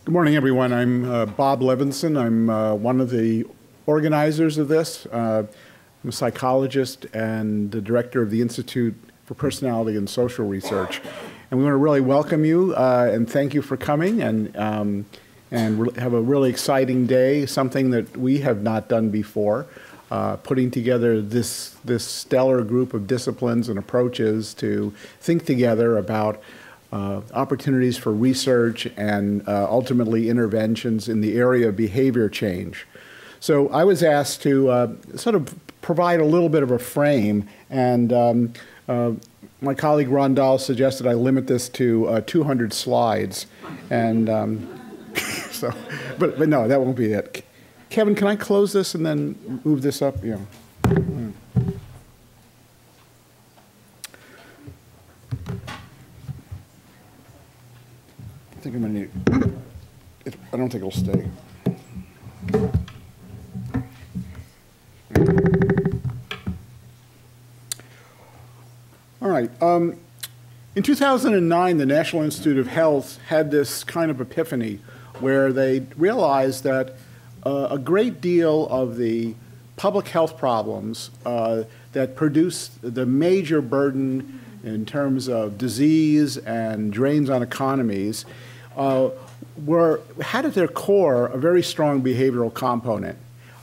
Good morning, everyone. I'm Bob Levenson. I'm one of the organizers of this. I'm a psychologist and the director of the Institute for Personality and Social Research. And we want to really welcome you and thank you for coming and have a really exciting day, something that we have not done before, putting together this stellar group of disciplines and approaches to think together about opportunities for research and ultimately interventions in the area of behavior change. So I was asked to sort of provide a little bit of a frame, and my colleague Ron Dahl suggested I limit this to 200 slides, and but no, that won't be it. Kevin, can I close this and then move this up? Yeah. I think I'm going to need it. I don't think it'll stay. All right. In 2009, the National Institute of Health had this kind of epiphany where they realized that a great deal of the public health problems that produce the major burden in terms of disease and drains on economies had at their core a very strong behavioral component.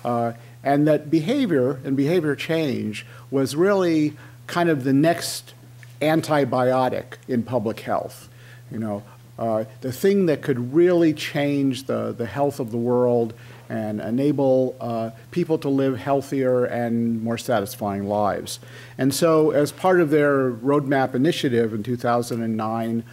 And that behavior and behavior change was really kind of the next antibiotic in public health. You know, the thing that could really change the health of the world and enable people to live healthier and more satisfying lives. And so as part of their roadmap initiative in 2009,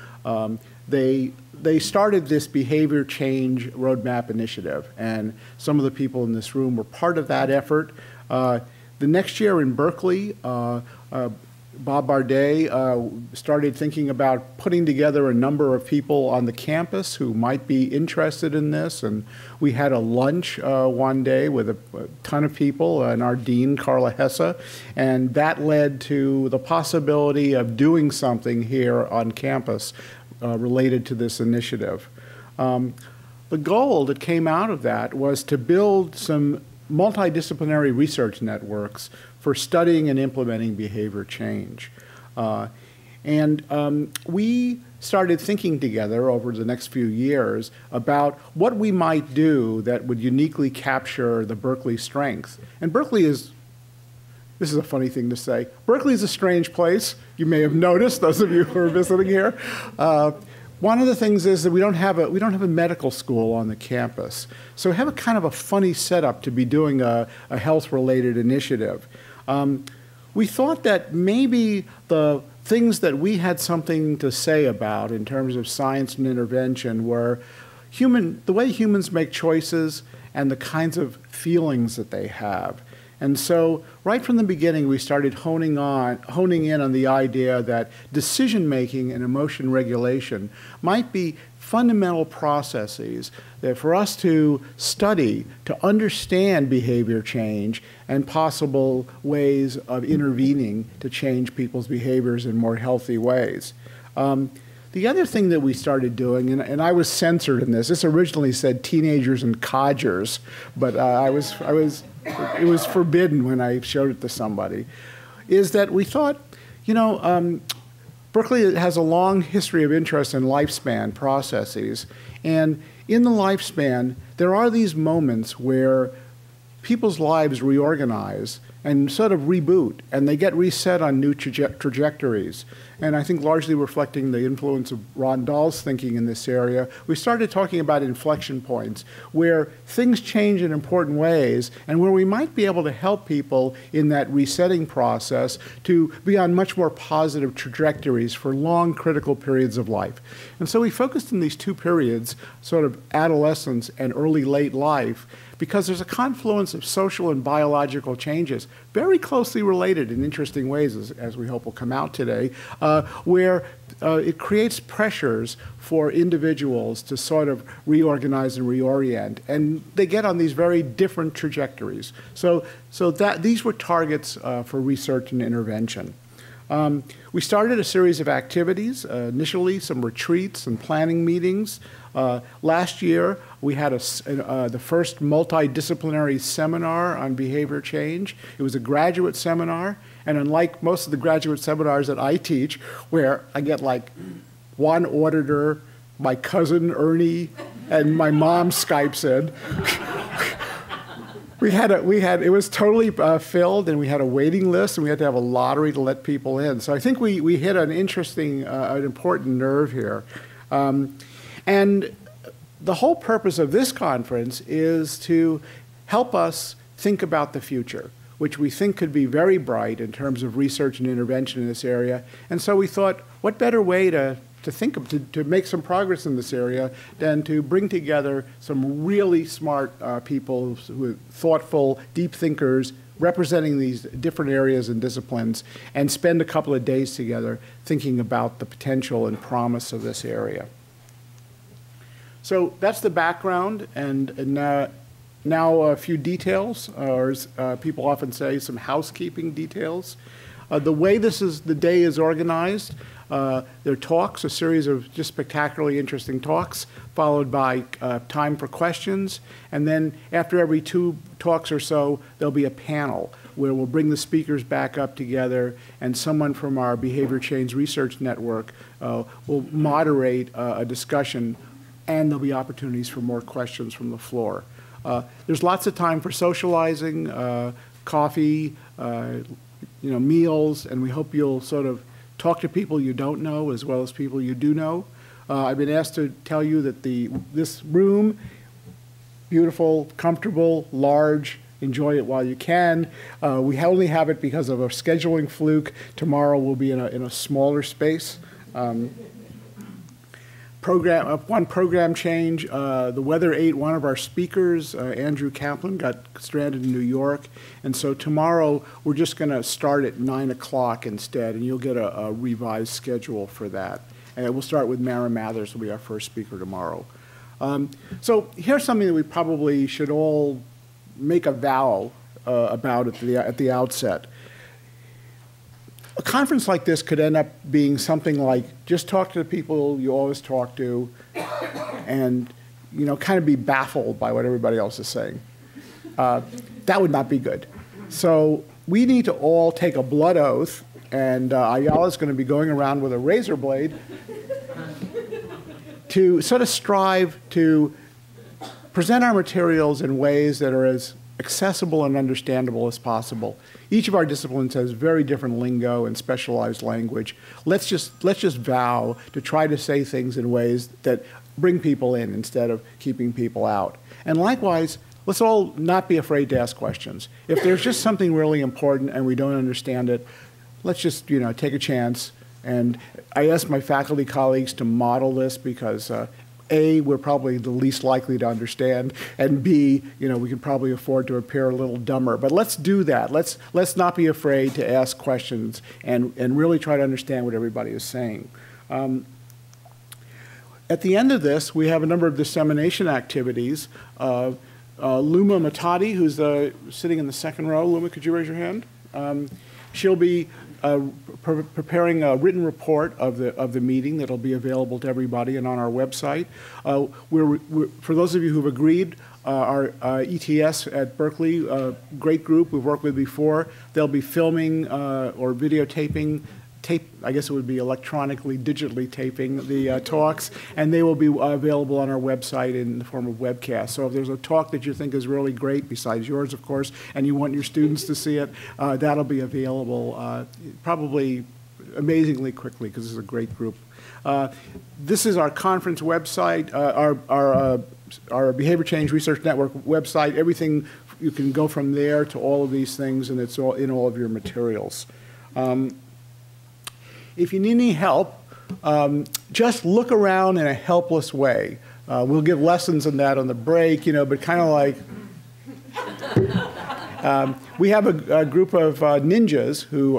they started this behavior change roadmap initiative, and some of the people in this room were part of that effort. The next year in Berkeley, Bob Bardet started thinking about putting together a number of people on the campus who might be interested in this, and we had a lunch one day with a ton of people and our dean, Carla Hesse, and that led to the possibility of doing something here on campus related to this initiative. The goal that came out of that was to build some multidisciplinary research networks for studying and implementing behavior change. We started thinking together over the next few years about what we might do that would uniquely capture the Berkeley strength. And Berkeley is, this is a funny thing to say, Berkeley is a strange place. You may have noticed, those of you who are visiting here. One of the things is that we don't have a medical school on the campus. So we have a kind of a funny setup to be doing a health-related initiative. We thought that maybe the things that we had something to say about in terms of science and intervention were the way humans make choices and the kinds of feelings that they have. And so right from the beginning, we started honing in on the idea that decision-making and emotion regulation might be fundamental processes that for us to study, to understand behavior change and possible ways of intervening to change people's behaviors in more healthy ways. The other thing that we started doing, and I was censored in this originally said teenagers and codgers, but it was forbidden when I showed it to somebody, is that we thought, you know, Berkeley has a long history of interest in lifespan processes, and in the lifespan, there are these moments where people's lives reorganize and sort of reboot, and they get reset on new trajectories. And I think largely reflecting the influence of Ron Dahl's thinking in this area, we started talking about inflection points where things change in important ways and where we might be able to help people in that resetting process to be on much more positive trajectories for long critical periods of life. And so we focused in these two periods, sort of adolescence and early late life, because there's a confluence of social and biological changes, very closely related in interesting ways, as we hope will come out today, where it creates pressures for individuals to sort of reorganize and reorient, and they get on these very different trajectories. So these were targets for research and intervention. We started a series of activities, initially some retreats and planning meetings. Last year, we had the first multidisciplinary seminar on behavior change. It was a graduate seminar, and unlike most of the graduate seminars that I teach, where I get like one auditor, my cousin Ernie, and my mom Skypes in, it was totally filled, and we had a waiting list, and we had to have a lottery to let people in. So I think we hit an interesting, an important nerve here. And the whole purpose of this conference is to help us think about the future, which we think could be very bright in terms of research and intervention in this area. And so we thought, what better way to make some progress in this area than to bring together some really smart people who are thoughtful, deep thinkers, representing these different areas and disciplines, and spend a couple of days together thinking about the potential and promise of this area. So that's the background, and now a few details, or as people often say, some housekeeping details. The way the day is organized, there are talks, a series of just spectacularly interesting talks, followed by time for questions. And then after every 2 talks or so, there'll be a panel where we'll bring the speakers back up together, and someone from our Behavior Change Research Network will moderate a discussion, and there'll be opportunities for more questions from the floor. There's lots of time for socializing, coffee, meals, and we hope you'll sort of talk to people you don't know as well as people you do know. I've been asked to tell you that this room, beautiful, comfortable, large, enjoy it while you can. We only have it because of a scheduling fluke. Tomorrow we'll be in a smaller space. One program change, the weather ate one of our speakers, Andrew Kaplan, got stranded in New York, and so tomorrow we're just going to start at 9 o'clock instead, and you'll get a revised schedule for that. And we'll start with Mara Mathers, will be our first speaker tomorrow. So here's something that we probably should all make a vow about at the outset. A conference like this could end up being something like just talk to the people you always talk to and kind of be baffled by what everybody else is saying. That would not be good. So we need to all take a blood oath, and Ayala's going to be going around with a razor blade to sort of strive to present our materials in ways that are as accessible and understandable as possible. Each of our disciplines has very different lingo and specialized language. Let's just vow to try to say things in ways that bring people in instead of keeping people out. And likewise, let's all not be afraid to ask questions. If there's just something really important and we don't understand it, let's just take a chance. And I asked my faculty colleagues to model this because A, we're probably the least likely to understand, and B, we can probably afford to appear a little dumber. But let's do that. Let's not be afraid to ask questions and really try to understand what everybody is saying. At the end of this, we have a number of dissemination activities. Luma Matadi, who's sitting in the second row. Luma, could you raise your hand? She'll be preparing a written report of the meeting that'll be available to everybody and on our website. For those of you who've agreed, our ETS at Berkeley, great group we've worked with before, they'll be filming or videotaping, I guess it would be electronically, digitally taping the talks, and they will be available on our website in the form of webcast. So if there's a talk that you think is really great, besides yours, of course, and you want your students to see it, that'll be available probably amazingly quickly, because this is a great group. This is our conference website, our Behavior Change Research Network website. Everything, you can go from there to all of these things, and it's all in all of your materials. If you need any help, just look around in a helpless way. We'll give lessons on that on the break, but kind of like, we have a group of ninjas who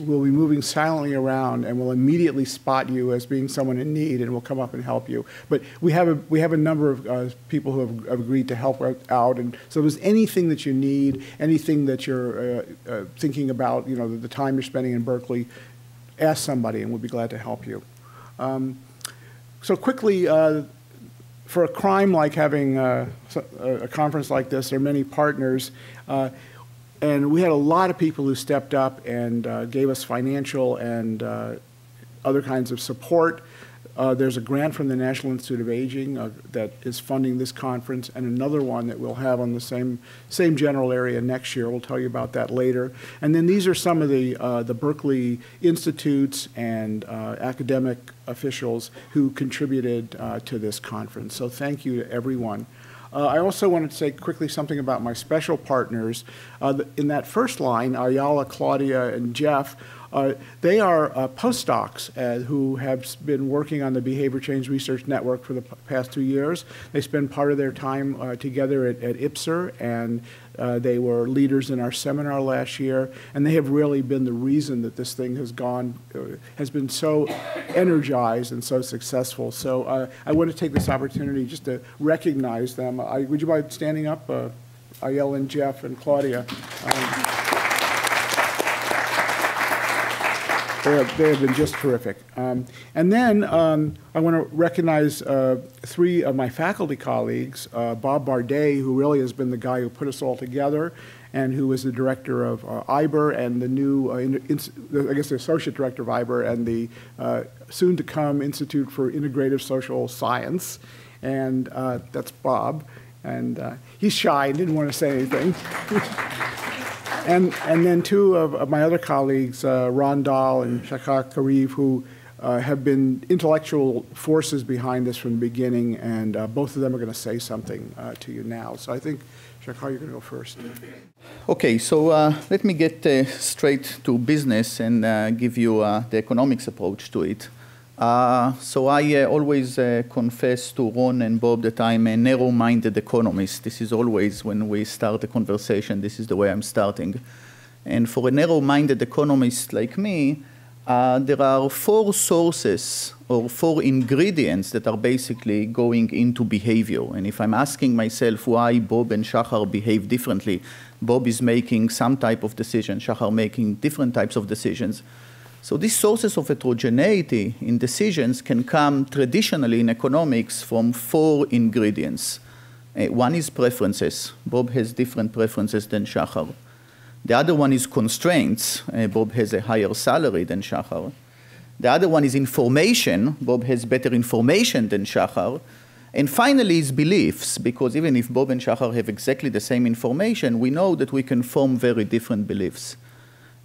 will be moving silently around and will immediately spot you as being someone in need and will come up and help you. But we have a number of people who have agreed to help out, and so if there's anything that you need, anything that you're thinking about, the time you're spending in Berkeley, ask somebody, and we'll be glad to help you. So quickly, for a crime like having a conference like this, there are many partners, and we had a lot of people who stepped up and gave us financial and other kinds of support. There's a grant from the National Institute of Aging that is funding this conference, and another one that we'll have on the same general area next year. We'll tell you about that later. And then these are some of the Berkeley institutes and academic officials who contributed to this conference. So thank you to everyone. I also wanted to say quickly something about my special partners. In that first line, Ayala, Claudia, and Jeff, they are postdocs who have been working on the Behavior Change Research Network for the past 2 years. They spend part of their time together at IPSR, and they were leaders in our seminar last year, and they have really been the reason that this thing has been so energized and so successful. So I want to take this opportunity just to recognize them. Would you mind standing up? Ayala and Jeff and Claudia. They have been just terrific. And then I want to recognize 3 of my faculty colleagues, Bob Bardet, who really has been the guy who put us all together, and who is the director of IBER and the new, I guess the associate director of IBER and the soon-to-come Institute for Integrative Social Science. And that's Bob. And he's shy and didn't want to say anything. And then 2 of my other colleagues, Ron Dahl and Shachar Kariv, who have been intellectual forces behind this from the beginning, and both of them are going to say something to you now. So I think, Shachar, you're going to go first. Okay, so let me get straight to business and give you the economics approach to it. So I always confess to Ron and Bob that I'm a narrow-minded economist. This is always when we start a conversation, this is the way I'm starting. And for a narrow-minded economist like me, there are 4 sources or 4 ingredients that are basically going into behavior. And if I'm asking myself why Bob and Shachar behave differently, Bob is making some type of decision, Shachar making different types of decisions. So these sources of heterogeneity in decisions can come traditionally in economics from 4 ingredients. One is preferences. Bob has different preferences than Shachar. The other one is constraints. Bob has a higher salary than Shachar. The other one is information. Bob has better information than Shachar. And finally is beliefs, because even if Bob and Shachar have exactly the same information, we know that we can form very different beliefs.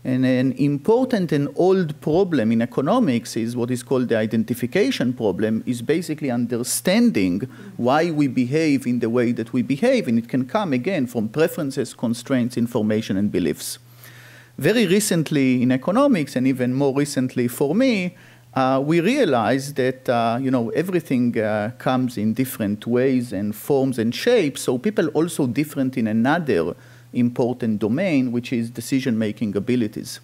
And an important and old problem in economics is what is called the identification problem, is basically understanding why we behave in the way that we behave. And it can come, again, from preferences, constraints, information, and beliefs. Very recently in economics, and even more recently for me, we realized that everything comes in different ways and forms and shapes, so people also different in another important domain, which is decision-making abilities.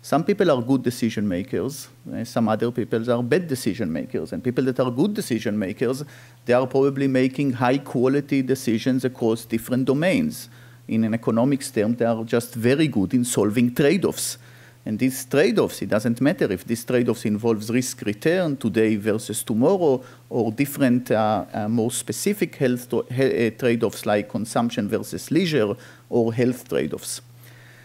Some people are good decision makers, some other people are bad decision makers, and people that are good decision makers, they are probably making high-quality decisions across different domains. In an economics term, they are just very good in solving trade-offs. And these trade-offs, it doesn't matter if these trade-offs involves risk-return today versus tomorrow, or different, more specific health trade-offs like consumption versus leisure, or health trade-offs.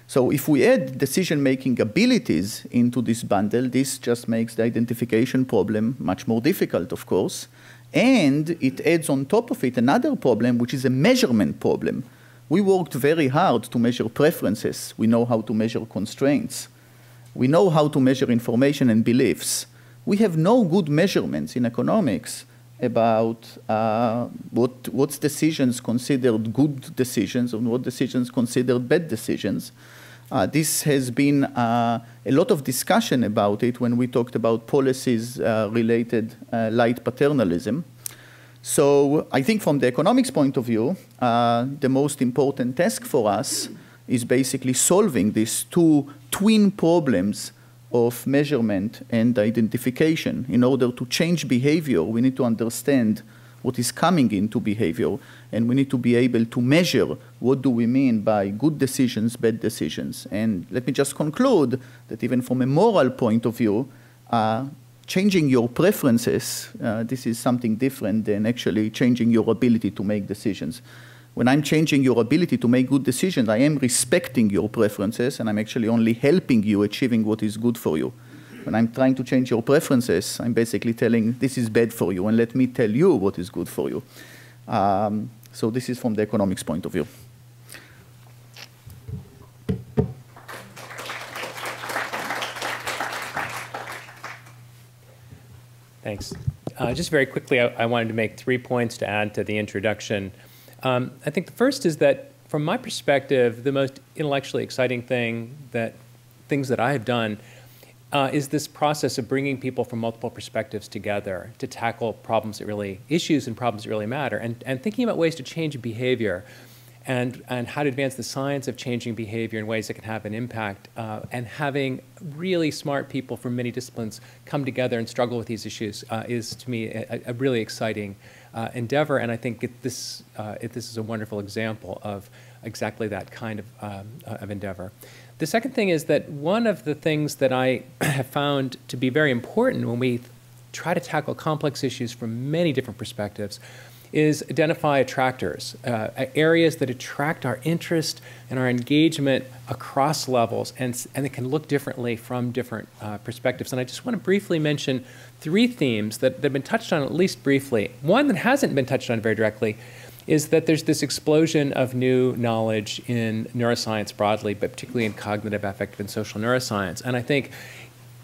So if we add decision-making abilities into this bundle, this just makes the identification problem much more difficult, of course. And it adds on top of it another problem, which is a measurement problem. We worked very hard to measure preferences. We know how to measure constraints. We know how to measure information and beliefs. We have no good measurements in economics about what decisions considered good decisions and what decisions considered bad decisions. This has been a lot of discussion about it when we talked about policies related light paternalism. So I think from the economics point of view, the most important task for us is basically solving these 2 twin problems of measurement and identification. In order to change behavior, we need to understand what is coming into behavior, and we need to be able to measure what do we mean by good decisions, bad decisions. And let me just conclude that even from a moral point of view, changing your preferences, this is something different than actually changing your ability to make decisions. When I'm changing your ability to make good decisions, I am respecting your preferences, and I'm actually only helping you achieving what is good for you. When I'm trying to change your preferences, I'm basically telling this is bad for you, and let me tell you what is good for you. So this is from the economics point of view. Thanks. Just very quickly, I wanted to make 3 points to add to the introduction. I think the first is that, from my perspective, the most intellectually exciting things that I have done is this process of bringing people from multiple perspectives together to tackle issues and problems that really matter, and thinking about ways to change behavior and how to advance the science of changing behavior in ways that can have an impact, and having really smart people from many disciplines come together and struggle with these issues is, to me, a really exciting endeavor, and I think this is a wonderful example of exactly that kind of endeavor. The second thing is that one of the things that I have found to be very important when we try to tackle complex issues from many different perspectives is identify attractors, areas that attract our interest and our engagement across levels, and it can look differently from different perspectives. And I just want to briefly mention 3 themes that have been touched on at least briefly. One that hasn't been touched on very directly is that there's this explosion of new knowledge in neuroscience broadly, but particularly in cognitive, affective, and social neuroscience. And I think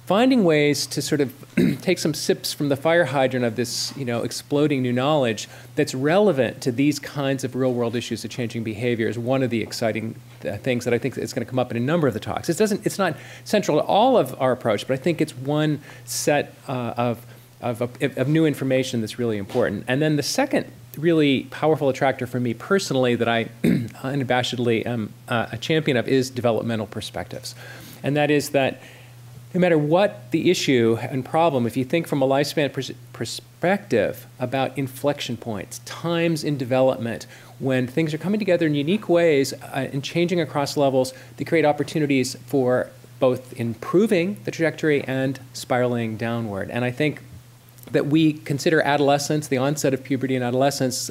finding ways to sort of take some sips from the fire hydrant of this, exploding new knowledge that's relevant to these kinds of real-world issues of changing behavior is one of the exciting things that I think is going to come up in a number of the talks. It's not central to all of our approach, but I think it's one set of new information that's really important. And then the second really powerful attractor for me personally that I unabashedly am a champion of is developmental perspectives. And that is that no matter what the issue and problem, if you think from a lifespan perspective about inflection points, times in development, when things are coming together in unique ways and changing across levels, they create opportunities for both improving the trajectory and spiraling downward. And I think that we consider adolescence, the onset of puberty and adolescence,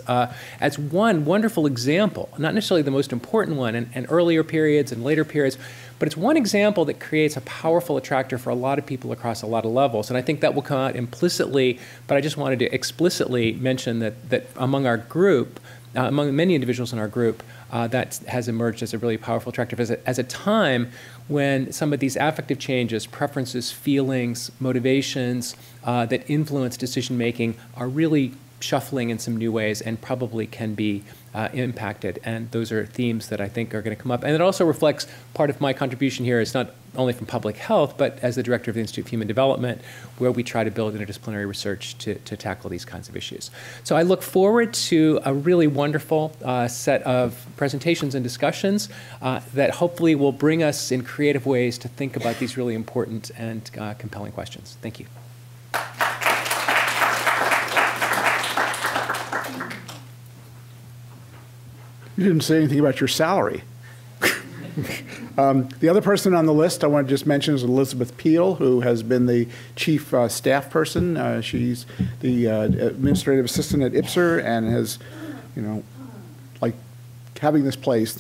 as one wonderful example, not necessarily the most important one, and earlier periods and later periods, but it's one example that creates a powerful attractor for a lot of people across a lot of levels. And I think that will come out implicitly, but I just wanted to explicitly mention that among our group, among many individuals in our group, that has emerged as a really powerful attractor as a time when some of these affective changes, preferences, feelings, motivations that influence decision-making are really shuffling in some new ways and probably can be impacted. And those are themes that I think are going to come up. And it also reflects part of my contribution here is not only from public health, but as the director of the Institute of Human Development, where we try to build interdisciplinary research to tackle these kinds of issues. So I look forward to a really wonderful set of presentations and discussions that hopefully will bring us in creative ways to think about these really important and compelling questions. Thank you. You didn't say anything about your salary. The other person on the list I want to just mention is Elizabeth Peel, who has been the chief staff person. She's the administrative assistant at IPSR and has, like having this place.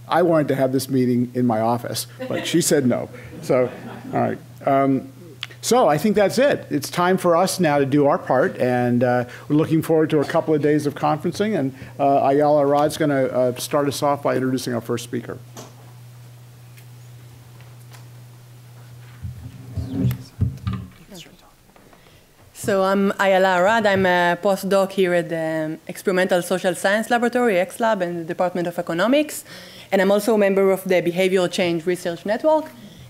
I wanted to have this meeting in my office, but she said no. So, all right. So I think that's it. It's time for us now to do our part, and we're looking forward to a couple of days of conferencing, and Ayala Rod's going to start us off by introducing our first speaker. So I'm Ayala Rad. I'm a postdoc here at the Experimental Social Science Laboratory, XLab, in the Department of Economics. And I'm also a member of the Behavioral Change Research Network.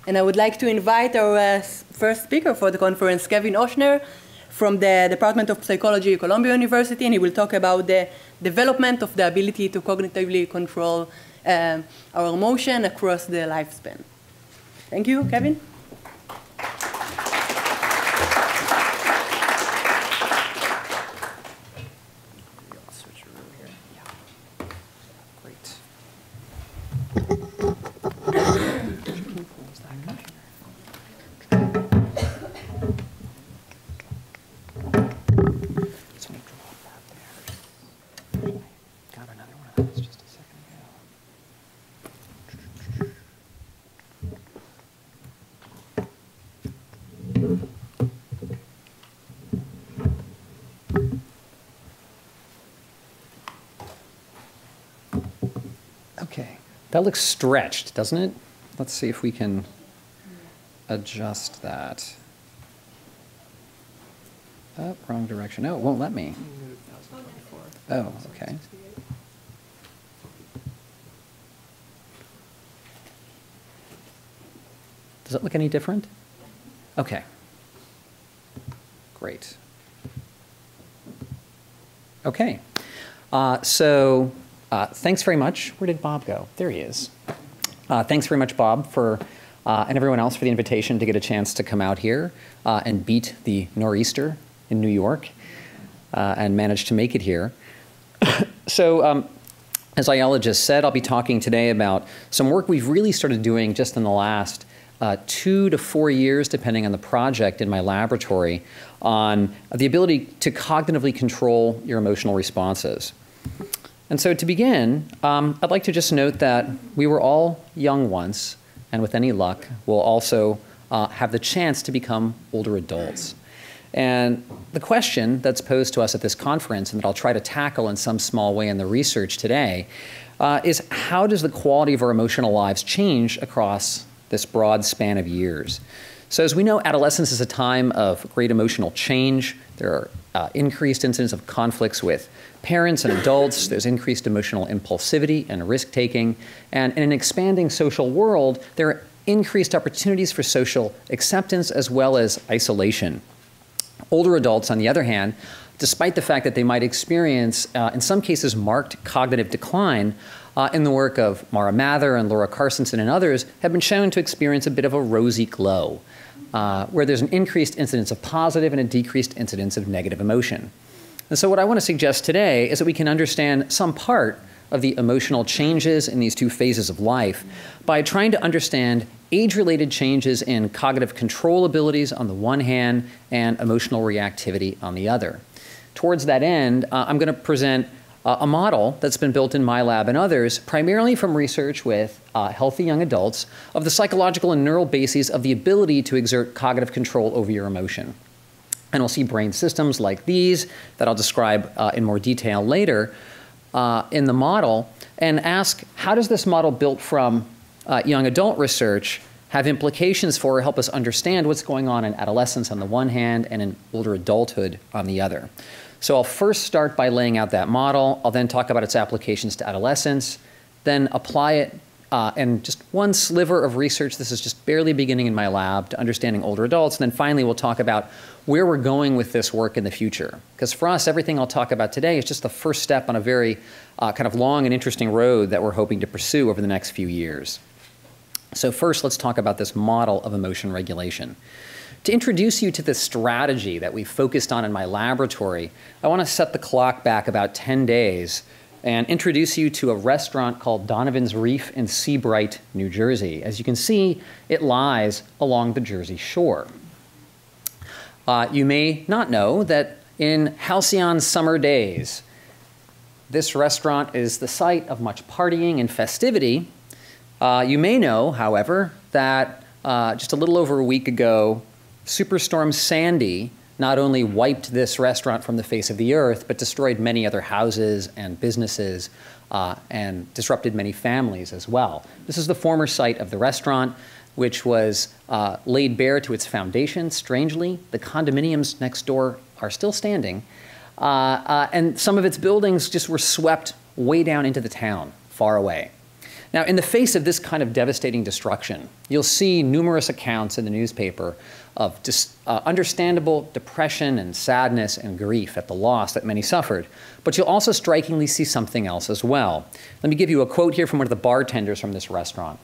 And I would like to invite our first speaker for the conference, Kevin Ochsner, from the Department of Psychology at Columbia University. And he will talk about the development of the ability to cognitively control our emotion across the lifespan. Thank you, Kevin. That looks stretched, doesn't it? Let's see if we can adjust that. Oh, wrong direction. No, it won't let me. Oh, okay. Does it look any different? Okay. Great. Okay. Thanks very much. Where did Bob go? There he is. Thanks very much, Bob, and everyone else for the invitation to get a chance to come out here and beat the nor'easter in New York and manage to make it here. As Ayala just said, I'll be talking today about some work we've really started doing just in the last 2 to 4 years, depending on the project in my laboratory, on the ability to cognitively control your emotional responses. And so to begin, I'd like to just note that we were all young once, and with any luck, we'll also have the chance to become older adults. And the question that's posed to us at this conference, and that I'll try to tackle in some small way in the research today, is how does the quality of our emotional lives change across this broad span of years? So as we know, adolescence is a time of great emotional change. There are increased incidents of conflicts with parents and adults. There's increased emotional impulsivity and risk-taking. And in an expanding social world, there are increased opportunities for social acceptance as well as isolation. Older adults, on the other hand, despite the fact that they might experience, in some cases, marked cognitive decline, in the work of Mara Mather and Laura Carstensen and others, have been shown to experience a bit of a rosy glow, where there's an increased incidence of positive and a decreased incidence of negative emotion. And so what I want to suggest today is that we can understand some part of the emotional changes in these two phases of life by trying to understand age-related changes in cognitive control abilities on the one hand and emotional reactivity on the other. Towards that end, I'm going to present a model that's been built in my lab and others, primarily from research with healthy young adults, of the psychological and neural bases of the ability to exert cognitive control over your emotion. And we'll see brain systems like these that I'll describe in more detail later in the model, and ask, how does this model built from young adult research have implications for or help us understand what's going on in adolescence on the one hand and in older adulthood on the other. So I'll first start by laying out that model. I'll then talk about its applications to adolescence, then apply it in just one sliver of research. This is just barely beginning in my lab, to understanding older adults. And then finally, we'll talk about where we're going with this work in the future. Because for us, everything I'll talk about today is just the first step on a very kind of long and interesting road that we're hoping to pursue over the next few years. So first, let's talk about this model of emotion regulation. To introduce you to the strategy that we focused on in my laboratory, I want to set the clock back about 10 days and introduce you to a restaurant called Donovan's Reef in Seabright, New Jersey. As you can see, it lies along the Jersey shore. You may not know that in halcyon summer days, this restaurant is the site of much partying and festivity. You may know, however, that just a little over a week ago, Superstorm Sandy not only wiped this restaurant from the face of the earth, but destroyed many other houses and businesses and disrupted many families as well. This is the former site of the restaurant, which was laid bare to its foundation. Strangely, the condominiums next door are still standing, and some of its buildings just were swept way down into the town, far away. Now, in the face of this kind of devastating destruction, you'll see numerous accounts in the newspaper of understandable depression and sadness and grief at the loss that many suffered. But you'll also strikingly see something else as well. Let me give you a quote here from one of the bartenders from this restaurant.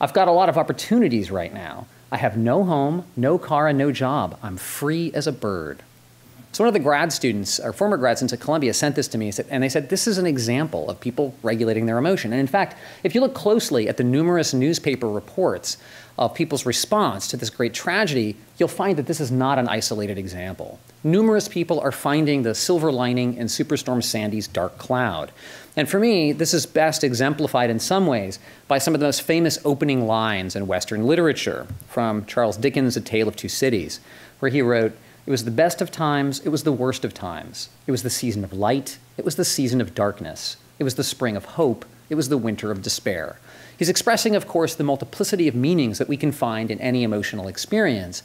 "I've got a lot of opportunities right now. I have no home, no car, and no job. I'm free as a bird." So one of the grad students, or former grad students at Columbia, sent this to me, and they said, this is an example of people regulating their emotion. And in fact, if you look closely at the numerous newspaper reports of people's response to this great tragedy, you'll find that this is not an isolated example. Numerous people are finding the silver lining in Superstorm Sandy's dark cloud. And for me, this is best exemplified in some ways by some of the most famous opening lines in Western literature from Charles Dickens' A Tale of Two Cities, where he wrote, "It was the best of times, it was the worst of times. It was the season of light, it was the season of darkness. It was the spring of hope, it was the winter of despair." He's expressing, of course, the multiplicity of meanings that we can find in any emotional experience.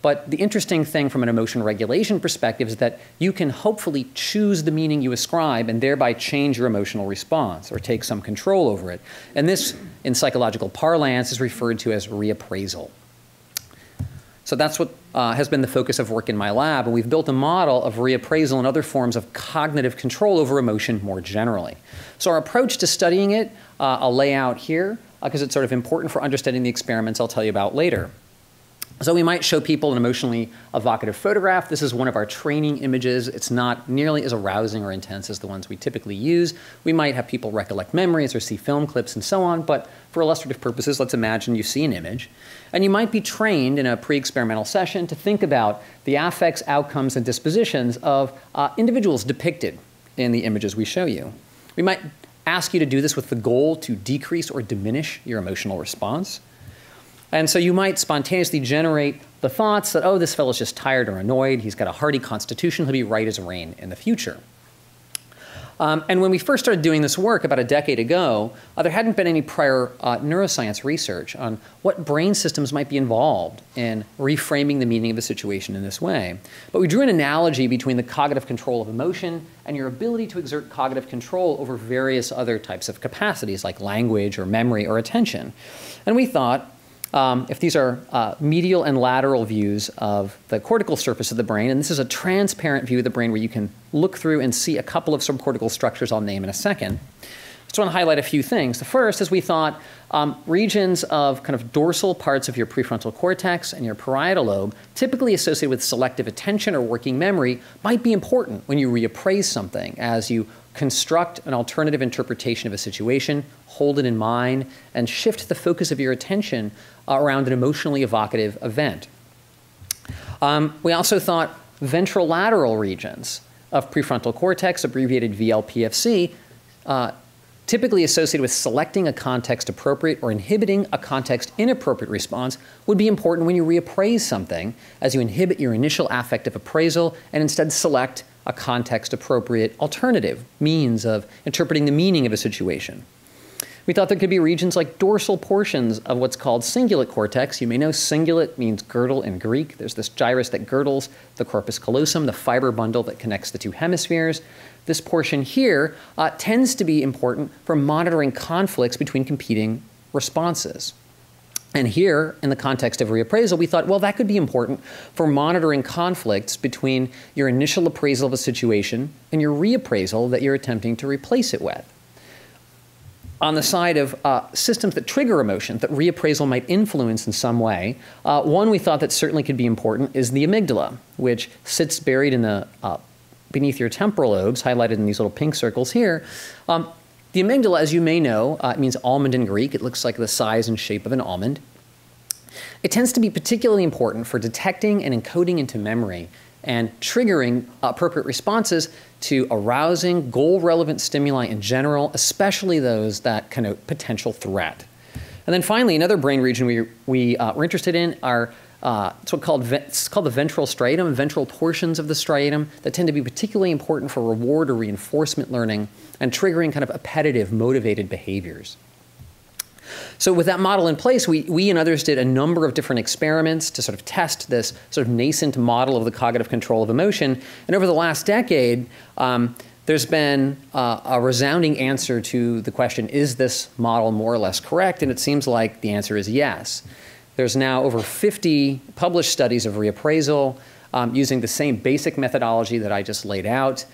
But the interesting thing from an emotion regulation perspective is that you can hopefully choose the meaning you ascribe and thereby change your emotional response or take some control over it. And this, in psychological parlance, is referred to as reappraisal. So that's what has been the focus of work in my lab, and we've built a model of reappraisal and other forms of cognitive control over emotion more generally. So our approach to studying it, I'll lay out here, because it's sort of important for understanding the experiments I'll tell you about later. So we might show people an emotionally evocative photograph. This is one of our training images. It's not nearly as arousing or intense as the ones we typically use. We might have people recollect memories or see film clips and so on, but for illustrative purposes, let's imagine you see an image. And you might be trained in a pre-experimental session to think about the affects, outcomes, and dispositions of individuals depicted in the images we show you. We might ask you to do this with the goal to decrease or diminish your emotional response. And so you might spontaneously generate the thoughts that, oh, this fellow's just tired or annoyed, he's got a hardy constitution, he'll be right as rain in the future. And when we first started doing this work about a decade ago, there hadn't been any prior neuroscience research on what brain systems might be involved in reframing the meaning of a situation in this way. But we drew an analogy between the cognitive control of emotion and your ability to exert cognitive control over various other types of capacities like language or memory or attention. And we thought, if these are medial and lateral views of the cortical surface of the brain, and this is a transparent view of the brain where you can look through and see a couple of subcortical structures I'll name in a second. Just want to highlight a few things. The first is we thought regions of kind of dorsal parts of your prefrontal cortex and your parietal lobe, typically associated with selective attention or working memory, might be important when you reappraise something as you construct an alternative interpretation of a situation, hold it in mind, and shift the focus of your attention around an emotionally evocative event. We also thought ventrolateral regions of prefrontal cortex, abbreviated VLPFC, typically associated with selecting a context-appropriate or inhibiting a context-inappropriate response, would be important when you reappraise something, as you inhibit your initial affective appraisal and instead select a context-appropriate alternative means of interpreting the meaning of a situation. We thought there could be regions like dorsal portions of what's called cingulate cortex. You may know cingulate means girdle in Greek. There's this gyrus that girdles the corpus callosum, the fiber bundle that connects the two hemispheres. This portion here tends to be important for monitoring conflicts between competing responses. And here, in the context of reappraisal, we thought, well, that could be important for monitoring conflicts between your initial appraisal of a situation and your reappraisal that you're attempting to replace it with. On the side of systems that trigger emotion, that reappraisal might influence in some way, one we thought that certainly could be important is the amygdala, which sits buried in the beneath your temporal lobes, highlighted in these little pink circles here. The amygdala, as you may know, it means almond in Greek. It looks like the size and shape of an almond. It tends to be particularly important for detecting and encoding into memory and triggering appropriate responses to arousing, goal-relevant stimuli in general, especially those that connote potential threat. And then finally, another brain region we were interested in are it's called the ventral striatum, ventral portions of the striatum that tend to be particularly important for reward or reinforcement learning and triggering kind of appetitive, motivated behaviors. So with that model in place, we and others did a number of different experiments to sort of test this sort of nascent model of the cognitive control of emotion. And over the last decade, there's been a resounding answer to the question, is this model more or less correct? And it seems like the answer is yes. There's now over 50 published studies of reappraisal using the same basic methodology that I just laid out.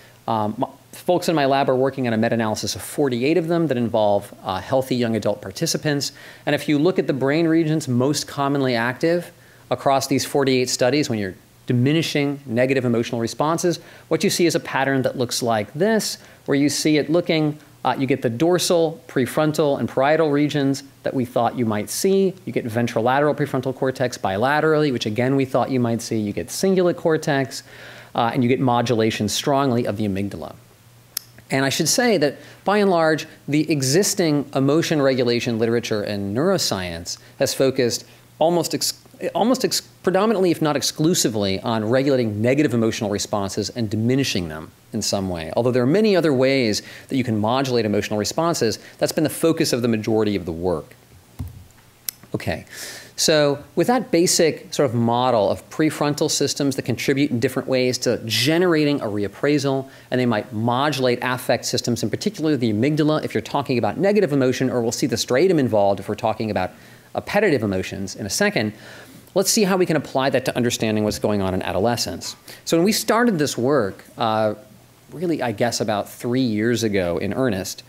Folks in my lab are working on a meta-analysis of 48 of them that involve healthy young adult participants. And if you look at the brain regions most commonly active across these 48 studies, when you're diminishing negative emotional responses, what you see is a pattern that looks like this, where you see it looking, you get the dorsal, prefrontal, and parietal regions that we thought you might see. You get ventrolateral prefrontal cortex bilaterally, which again we thought you might see. You get cingulate cortex, and you get modulation strongly of the amygdala. And I should say that, by and large, the existing emotion regulation literature in neuroscience has focused predominantly, if not exclusively, on regulating negative emotional responses and diminishing them in some way. Although there are many other ways that you can modulate emotional responses, that's been the focus of the majority of the work. Okay, so with that basic sort of model of prefrontal systems that contribute in different ways to generating a reappraisal, and they might modulate affect systems, in particular the amygdala if you're talking about negative emotion, or we'll see the striatum involved if we're talking about appetitive emotions in a second, let's see how we can apply that to understanding what's going on in adolescence. So when we started this work, really I guess about 3 years ago in earnest,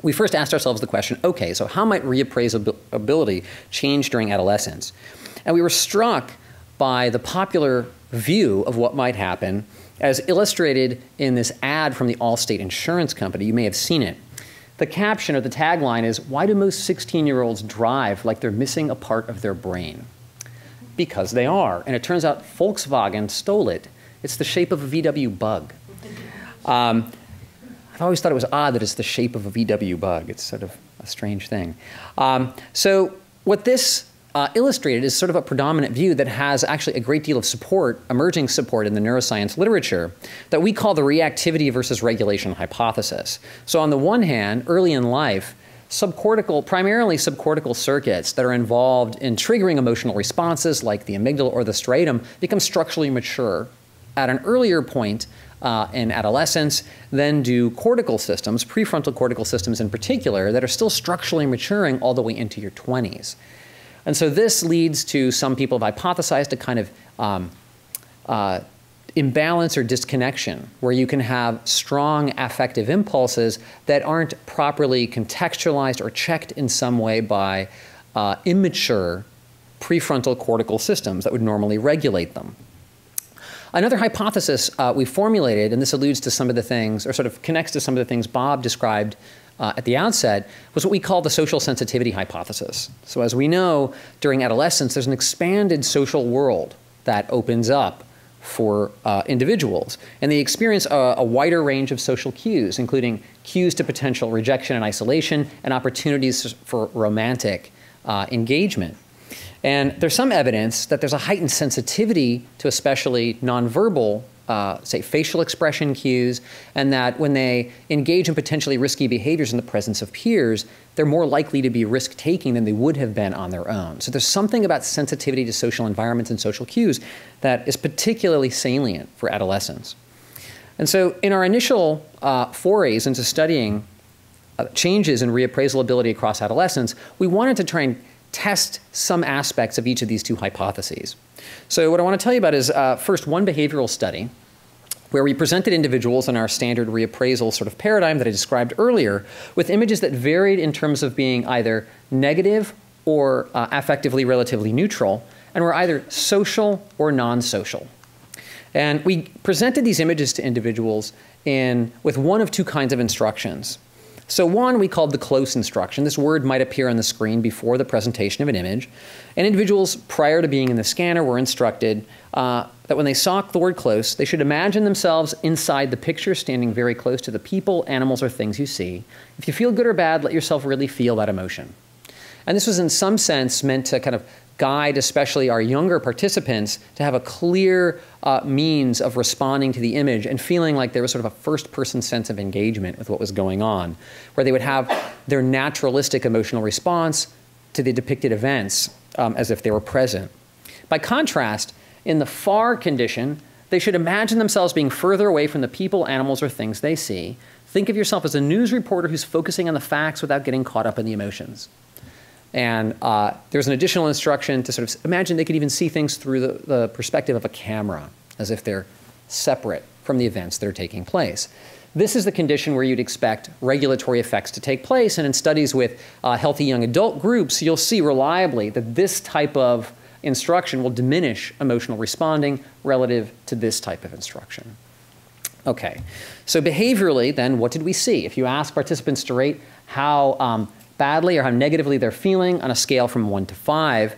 we first asked ourselves the question, okay, so how might reappraisability change during adolescence? And we were struck by the popular view of what might happen as illustrated in this ad from the Allstate Insurance Company. You may have seen it. The caption or the tagline is, why do most 16-year-olds drive like they're missing a part of their brain? Because they are. And it turns out Volkswagen stole it. It's the shape of a VW bug. I've always thought it was odd that it's the shape of a VW bug. It's sort of a strange thing. So what this illustrated is sort of a predominant view that has actually a great deal of support, emerging support in the neuroscience literature, that we call the reactivity versus regulation hypothesis. So on the one hand, early in life, primarily subcortical circuits that are involved in triggering emotional responses like the amygdala or the striatum become structurally mature at an earlier point in adolescence than do cortical systems, prefrontal cortical systems in particular, that are still structurally maturing all the way into your 20s. And so this leads to some people have hypothesized a kind of imbalance or disconnection where you can have strong affective impulses that aren't properly contextualized or checked in some way by immature prefrontal cortical systems that would normally regulate them. Another hypothesis we formulated, and this alludes to some of the things, or sort of connects to some of the things Bob described at the outset, was what we call the social sensitivity hypothesis. So as we know, during adolescence, there's an expanded social world that opens up for individuals. And they experience a wider range of social cues, including cues to potential rejection and isolation, and opportunities for romantic engagement. And there's some evidence that there's a heightened sensitivity to especially nonverbal, say, facial expression cues, and that when they engage in potentially risky behaviors in the presence of peers, they're more likely to be risk-taking than they would have been on their own. So there's something about sensitivity to social environments and social cues that is particularly salient for adolescents. And so in our initial forays into studying changes in reappraisal ability across adolescence, we wanted to try and test some aspects of each of these two hypotheses. So what I want to tell you about is first one behavioral study where we presented individuals in our standard reappraisal sort of paradigm that I described earlier with images that varied in terms of being either negative or affectively relatively neutral and were either social or non-social. And we presented these images to individuals with one of two kinds of instructions. So one we called the close instruction. This word might appear on the screen before the presentation of an image. And individuals prior to being in the scanner were instructed that when they saw the word close, they should imagine themselves inside the picture, standing very close to the people, animals, or things you see. If you feel good or bad, let yourself really feel that emotion. And this was in some sense meant to kind of guide especially our younger participants to have a clear means of responding to the image and feeling like there was sort of a first-person sense of engagement with what was going on, where they would have their naturalistic emotional response to the depicted events as if they were present. By contrast, in the far condition, they should imagine themselves being further away from the people, animals, or things they see. Think of yourself as a news reporter who's focusing on the facts without getting caught up in the emotions. And there's an additional instruction to sort of imagine they could even see things through the perspective of a camera, as if they're separate from the events that are taking place. This is the condition where you'd expect regulatory effects to take place. And in studies with healthy young adult groups, you'll see reliably that this type of instruction will diminish emotional responding relative to this type of instruction. Okay, so behaviorally, then, what did we see? If you ask participants to rate how badly or how negatively they're feeling on a scale from 1 to 5,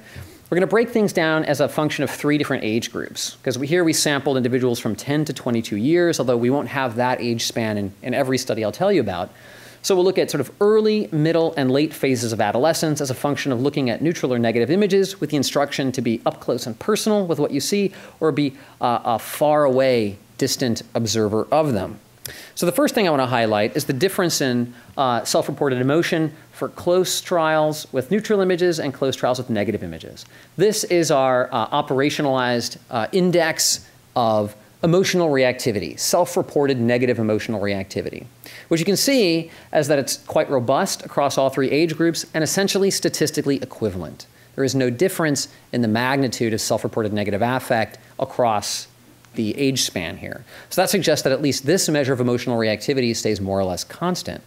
we're going to break things down as a function of 3 different age groups. Because here we sampled individuals from 10 to 22 years, although we won't have that age span in every study I'll tell you about. So we'll look at sort of early, middle, and late phases of adolescence as a function of looking at neutral or negative images with the instruction to be up close and personal with what you see or be a far away, distant observer of them. So the first thing I want to highlight is the difference in self-reported emotion for close trials with neutral images and close trials with negative images. This is our operationalized index of emotional reactivity, self-reported negative emotional reactivity. What you can see is that it's quite robust across all three age groups and essentially statistically equivalent. There is no difference in the magnitude of self-reported negative affect across the age span here. So that suggests that at least this measure of emotional reactivity stays more or less constant.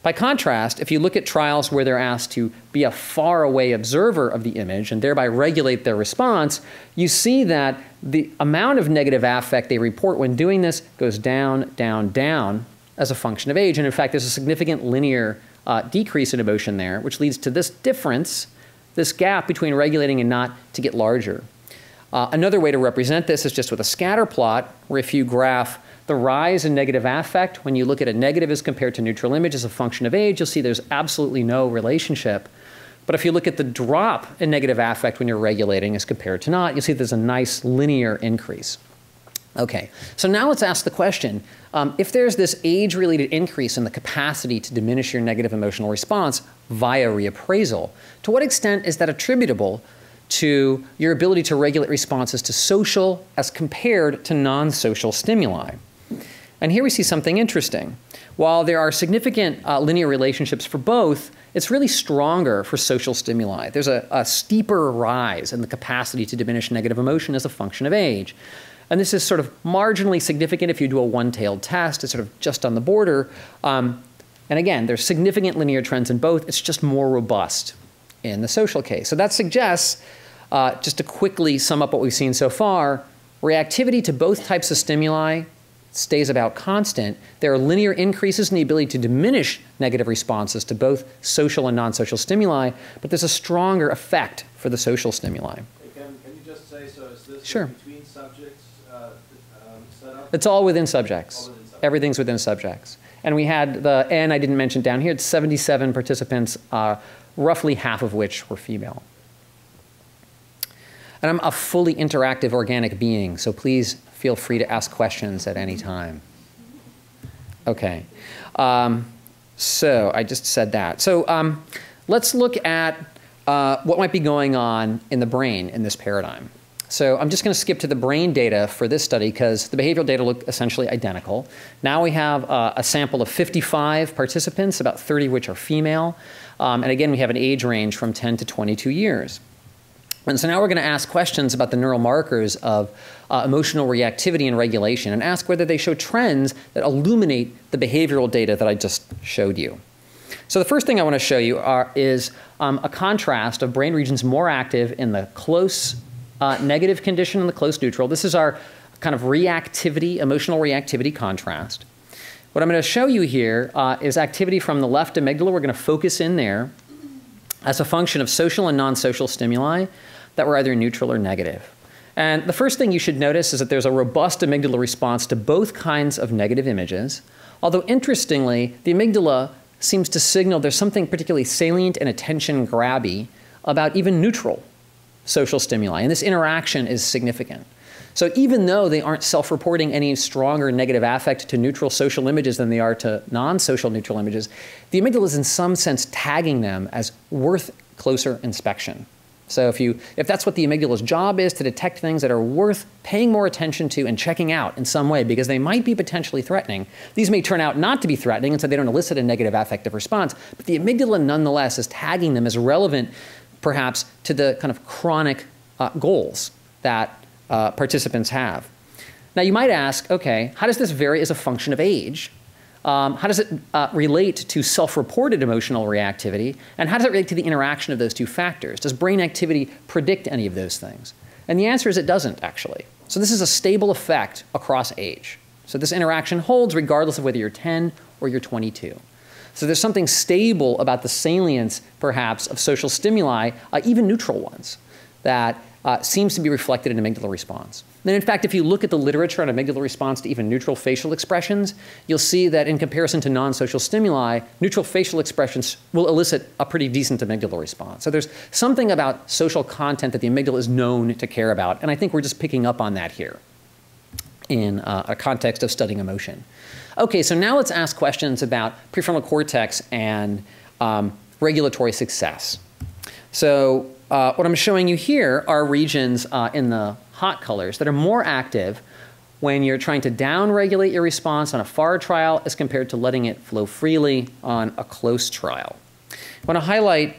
By contrast, if you look at trials where they're asked to be a faraway observer of the image and thereby regulate their response, you see that the amount of negative affect they report when doing this goes down, down, down as a function of age. And in fact, there's a significant linear decrease in emotion there, which leads to this difference, this gap between regulating and not, to get larger. Another way to represent this is just with a scatter plot, where if you graph the rise in negative affect, when you look at a negative as compared to neutral image as a function of age, you'll see there's absolutely no relationship. But if you look at the drop in negative affect when you're regulating as compared to not, you'll see there's a nice linear increase. Okay, so now let's ask the question, if there's this age-related increase in the capacity to diminish your negative emotional response via reappraisal, to what extent is that attributable to your ability to regulate responses to social as compared to non-social stimuli? And here we see something interesting. While there are significant linear relationships for both, it's really stronger for social stimuli. There's a steeper rise in the capacity to diminish negative emotion as a function of age. And this is sort of marginally significant if you do a one-tailed test. It's sort of just on the border. And again, there's significant linear trends in both. It's just more robust in the social case. So that suggests, just to quickly sum up what we've seen so far, reactivity to both types of stimuli stays about constant. There are linear increases in the ability to diminish negative responses to both social and non-social stimuli, but there's a stronger effect for the social stimuli. Can you just say, so is this Sure. between subjects set up? It's all within subjects. All within subjects. Everything's within subjects. And we had the N I didn't mention down here. It's 77 participants, roughly half of which were female. And I'm a fully interactive organic being, so please feel free to ask questions at any time. Okay. So I just said that. So let's look at what might be going on in the brain in this paradigm. So I'm just going to skip to the brain data for this study because the behavioral data look essentially identical. Now we have a sample of 55 participants, about 30 of which are female. And again, we have an age range from 10 to 22 years. And so now we're going to ask questions about the neural markers of emotional reactivity and regulation and ask whether they show trends that illuminate the behavioral data that I just showed you. So the first thing I want to show you is a contrast of brain regions more active in the close negative condition and the close neutral. This is our kind of reactivity, emotional reactivity contrast. What I'm going to show you here is activity from the left amygdala. We're going to focus in there as a function of social and non-social stimuli that were either neutral or negative. And the first thing you should notice is that there's a robust amygdala response to both kinds of negative images. Although interestingly, the amygdala seems to signal there's something particularly salient and attention grabby about even neutral social stimuli. And this interaction is significant. So even though they aren't self-reporting any stronger negative affect to neutral social images than they are to non-social neutral images, the amygdala is in some sense tagging them as worth closer inspection. So if that's what the amygdala's job is, to detect things that are worth paying more attention to and checking out in some way because they might be potentially threatening, these may turn out not to be threatening and so they don't elicit a negative affective response, but the amygdala nonetheless is tagging them as relevant perhaps to the kind of chronic goals that participants have. Now you might ask, okay, how does this vary as a function of age? How does it relate to self-reported emotional reactivity? And how does it relate to the interaction of those two factors? Does brain activity predict any of those things? And the answer is it doesn't, actually. So this is a stable effect across age. So this interaction holds regardless of whether you're 10 or you're 22. So there's something stable about the salience, perhaps, of social stimuli, even neutral ones, that seems to be reflected in amygdala response. And in fact, if you look at the literature on amygdala response to even neutral facial expressions, you'll see that in comparison to non-social stimuli, neutral facial expressions will elicit a pretty decent amygdala response. So there's something about social content that the amygdala is known to care about, and I think we're just picking up on that here in a context of studying emotion. Okay, so now let's ask questions about prefrontal cortex and regulatory success. So what I'm showing you here are regions in the hot colors that are more active when you're trying to down-regulate your response on a far trial as compared to letting it flow freely on a close trial. I want to highlight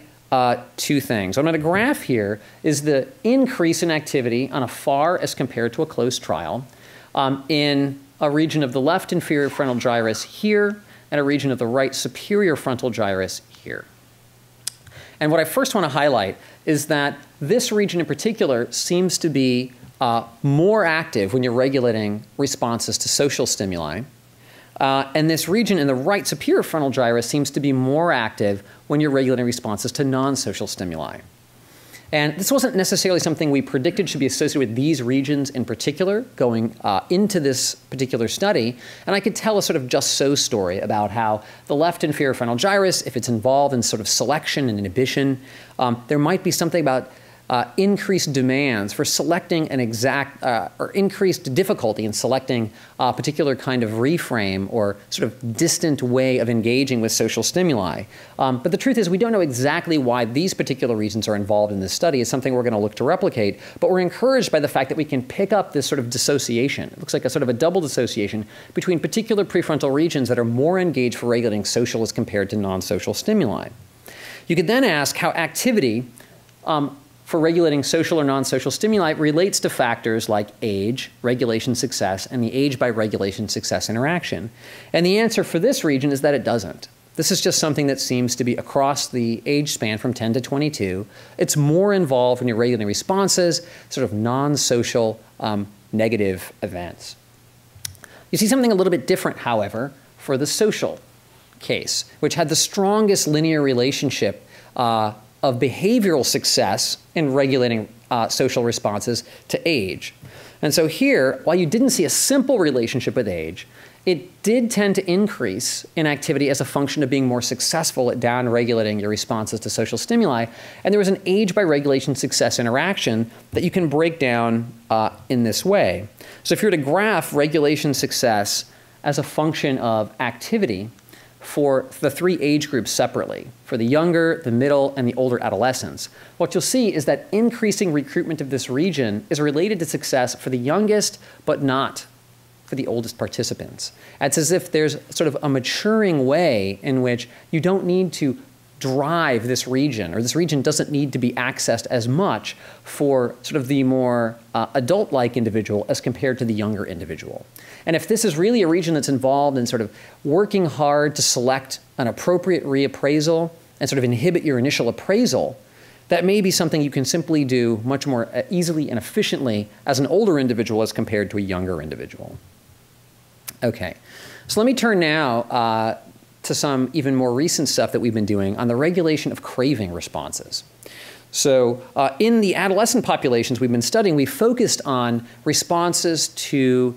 two things. What I'm going to graph here is the increase in activity on a far as compared to a close trial in a region of the left inferior frontal gyrus here and a region of the right superior frontal gyrus here. And what I first want to highlight is that this region in particular seems to be more active when you're regulating responses to social stimuli. And this region in the right superior frontal gyrus seems to be more active when you're regulating responses to non-social stimuli. And this wasn't necessarily something we predicted should be associated with these regions in particular going into this particular study. And I could tell a sort of just so story about how the left inferior frontal gyrus, if it's involved in sort of selection and inhibition, there might be something about increased demands for selecting an exact, or increased difficulty in selecting a particular kind of reframe or sort of distant way of engaging with social stimuli. But the truth is we don't know exactly why these particular regions are involved in this study. It's something we're going to look to replicate, but we're encouraged by the fact that we can pick up this sort of dissociation. It looks like a sort of a double dissociation between particular prefrontal regions that are more engaged for regulating social as compared to non-social stimuli. You could then ask how activity for regulating social or non-social stimuli relates to factors like age, regulation success, and the age by regulation success interaction. And the answer for this region is that it doesn't. This is just something that seems to be across the age span from 10 to 22. It's more involved when you're regulating responses, sort of non-social negative events. You see something a little bit different, however, for the social case, which had the strongest linear relationship of behavioral success in regulating social responses to age. And so here, while you didn't see a simple relationship with age, it did tend to increase in activity as a function of being more successful at down-regulating your responses to social stimuli. And there was an age by regulation success interaction that you can break down in this way. So if you were to graph regulation success as a function of activity for the three age groups separately, for the younger, the middle, and the older adolescents, what you'll see is that increasing recruitment of this region is related to success for the youngest, but not for the oldest participants. It's as if there's sort of a maturing way in which you don't need to drive this region, or this region doesn't need to be accessed as much for sort of the more adult-like individual as compared to the younger individual. And if this is really a region that's involved in sort of working hard to select an appropriate reappraisal and sort of inhibit your initial appraisal, that may be something you can simply do much more easily and efficiently as an older individual as compared to a younger individual. Okay, so let me turn now to some even more recent stuff that we've been doing on the regulation of craving responses. So in the adolescent populations we've been studying, we focused on responses to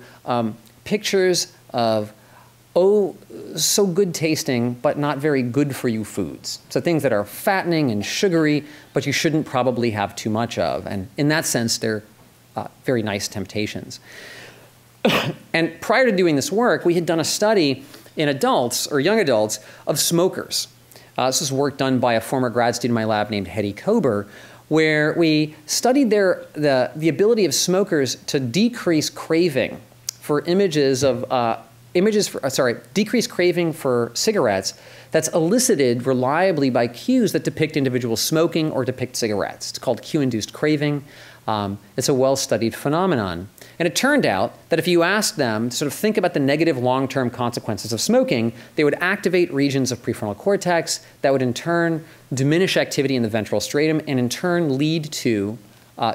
pictures of, oh, so good tasting, but not very good for you foods. So things that are fattening and sugary, but you shouldn't probably have too much of. And in that sense, they're very nice temptations. And prior to doing this work, we had done a study in adults, or young adults, of smokers. This is work done by a former grad student in my lab named Hetty Kober, where we studied the ability of smokers to decrease craving for decrease craving for cigarettes that's elicited reliably by cues that depict individuals smoking or depict cigarettes. It's called cue-induced craving. It's a well-studied phenomenon. And it turned out that if you asked them to sort of think about the negative long-term consequences of smoking, they would activate regions of prefrontal cortex that would in turn diminish activity in the ventral striatum and in turn lead to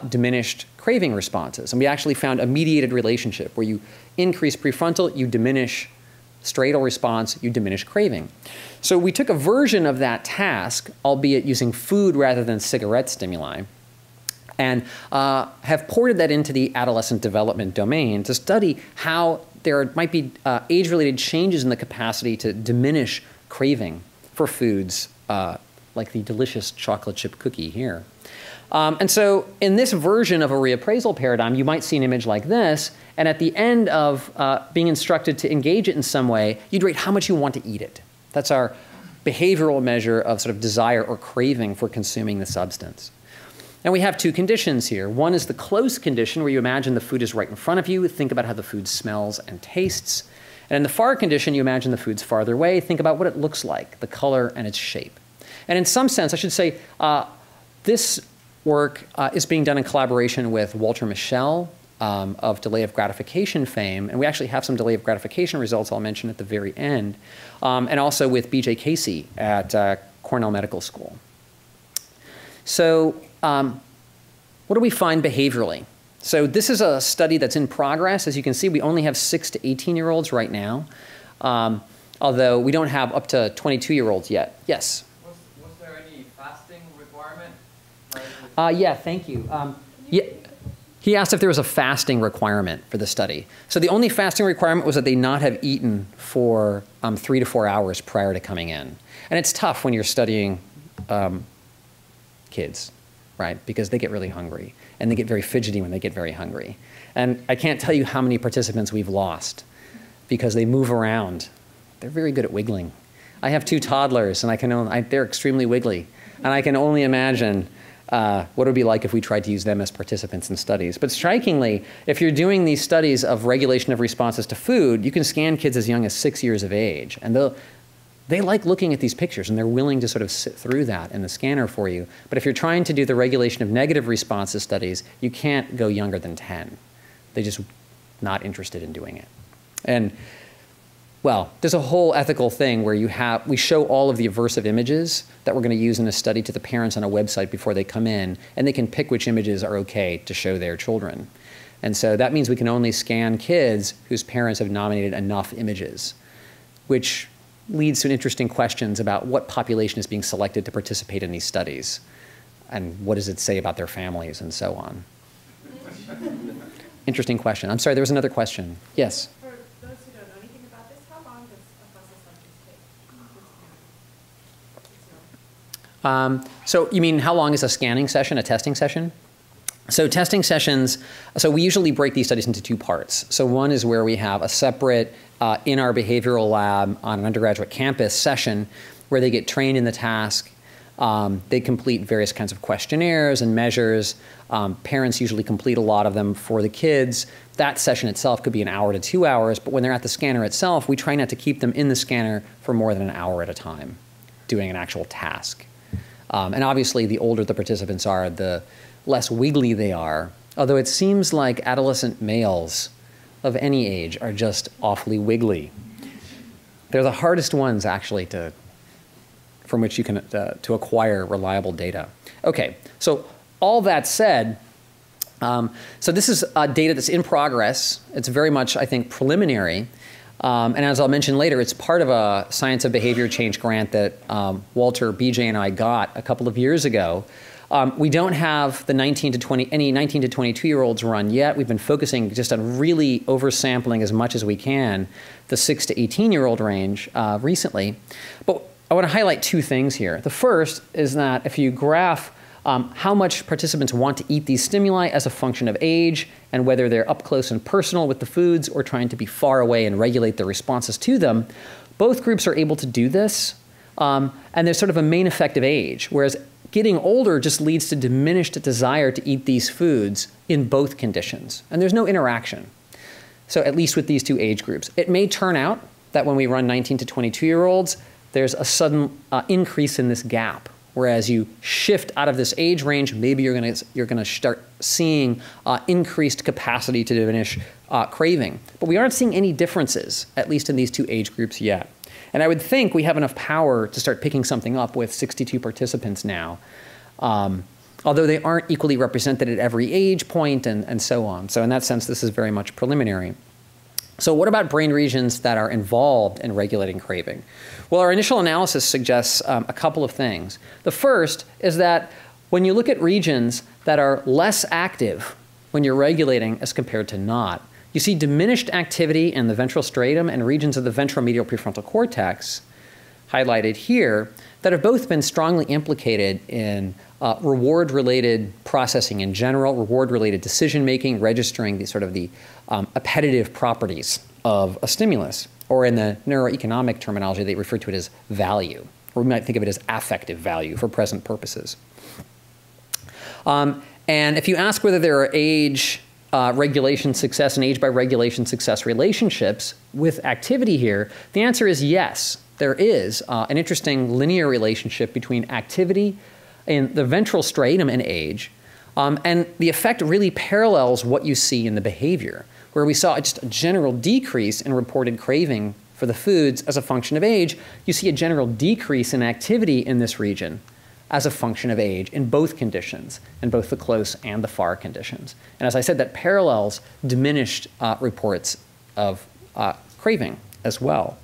diminished craving responses. And we actually found a mediated relationship where you increase prefrontal, you diminish striatal response, you diminish craving. So we took a version of that task, albeit using food rather than cigarette stimuli, and have ported that into the adolescent development domain to study how there might be age-related changes in the capacity to diminish craving for foods like the delicious chocolate chip cookie here. And so in this version of a reappraisal paradigm, you might see an image like this, and at the end of being instructed to engage it in some way, you'd rate how much you want to eat it. That's our behavioral measure of sort of desire or craving for consuming the substance. And we have two conditions here. One is the close condition, where you imagine the food is right in front of you. Think about how the food smells and tastes. And in the far condition, you imagine the food's farther away. Think about what it looks like, the color and its shape. And in some sense, I should say, this work is being done in collaboration with Walter Mischel of delay of gratification fame. And we actually have some delay of gratification results I'll mention at the very end. And also with B.J. Casey at Cornell Medical School. So what do we find behaviorally? So this is a study that's in progress. As you can see, we only have 6 to 18-year-olds right now, although we don't have up to 22-year-olds yet. Yes? Was there any fasting requirement? Yeah, thank you. Yeah, he asked if there was a fasting requirement for the study. So the only fasting requirement was that they not have eaten for 3 to 4 hours prior to coming in. And it's tough when you're studying kids, right? Because they get really hungry, and they get very fidgety when they get very hungry. And I can't tell you how many participants we've lost because they move around. They're very good at wiggling. I have 2 toddlers, and they're extremely wiggly. And I can only imagine what it would be like if we tried to use them as participants in studies. But strikingly, if you're doing these studies of regulation of responses to food, you can scan kids as young as 6 years of age. And they like looking at these pictures, and they're willing to sort of sit through that in the scanner for you. But if you're trying to do the regulation of negative responses studies, you can't go younger than 10. They're just not interested in doing it. And, well, there's a whole ethical thing where we show all of the aversive images that we're going to use in a study to the parents on a website before they come in, and they can pick which images are okay to show their children. And so that means we can only scan kids whose parents have nominated enough images, which leads to interesting questions about what population is being selected to participate in these studies, and what does it say about their families, and so on. Interesting question. I'm sorry, there was another question. Yes? For those who don't know anything about this, how long does a process like this take? So you mean how long is a scanning session, a testing session? So testing sessions, so we usually break these studies into 2 parts. So one is where we have a separate in our behavioral lab on an undergraduate campus session where they get trained in the task. They complete various kinds of questionnaires and measures. Parents usually complete a lot of them for the kids. That session itself could be an hour to 2 hours, but when they're at the scanner itself, we try not to keep them in the scanner for more than an hour at a time, doing an actual task. And obviously, the older the participants are, the less wiggly they are, although it seems like adolescent males of any age are just awfully wiggly. They're the hardest ones, actually, from which you can to acquire reliable data. Okay, so all that said, so this is data that's in progress. It's very much, I think, preliminary. And as I'll mention later, it's part of a Science of Behavior Change grant that Walter, BJ, and I got a couple of years ago. We don't have the any 19 to 22-year-olds run yet. We've been focusing just on really oversampling as much as we can the 6 to 18-year-old range recently. But I want to highlight 2 things here. The first is that if you graph how much participants want to eat these stimuli as a function of age and whether they're up close and personal with the foods or trying to be far away and regulate their responses to them, both groups are able to do this. And there's sort of a main effect of age, whereas getting older just leads to diminished desire to eat these foods in both conditions. And there's no interaction. So at least with these 2 age groups. It may turn out that when we run 19 to 22-year-olds, there's a sudden increase in this gap. Whereas you shift out of this age range, maybe you're going to start seeing increased capacity to diminish craving. But we aren't seeing any differences, at least in these 2 age groups yet. And I would think we have enough power to start picking something up with 62 participants now, although they aren't equally represented at every age point and so on. So in that sense, this is very much preliminary. So what about brain regions that are involved in regulating craving? Well, our initial analysis suggests a couple of things. The first is that when you look at regions that are less active when you're regulating as compared to not, you see diminished activity in the ventral striatum and regions of the ventromedial prefrontal cortex, highlighted here, that have both been strongly implicated in reward-related processing in general, reward-related decision-making, registering the sort of the appetitive properties of a stimulus, or in the neuroeconomic terminology, they refer to it as value, or we might think of it as affective value for present purposes. And if you ask whether there are age regulation success and age by regulation success relationships with activity here, the answer is yes. There is an interesting linear relationship between activity in the ventral striatum and age, and the effect really parallels what you see in the behavior, where we saw just a general decrease in reported craving for the foods as a function of age. You see a general decrease in activity in this region as a function of age in both conditions, in both the close and the far conditions. And as I said, that parallels diminished reports of craving as well.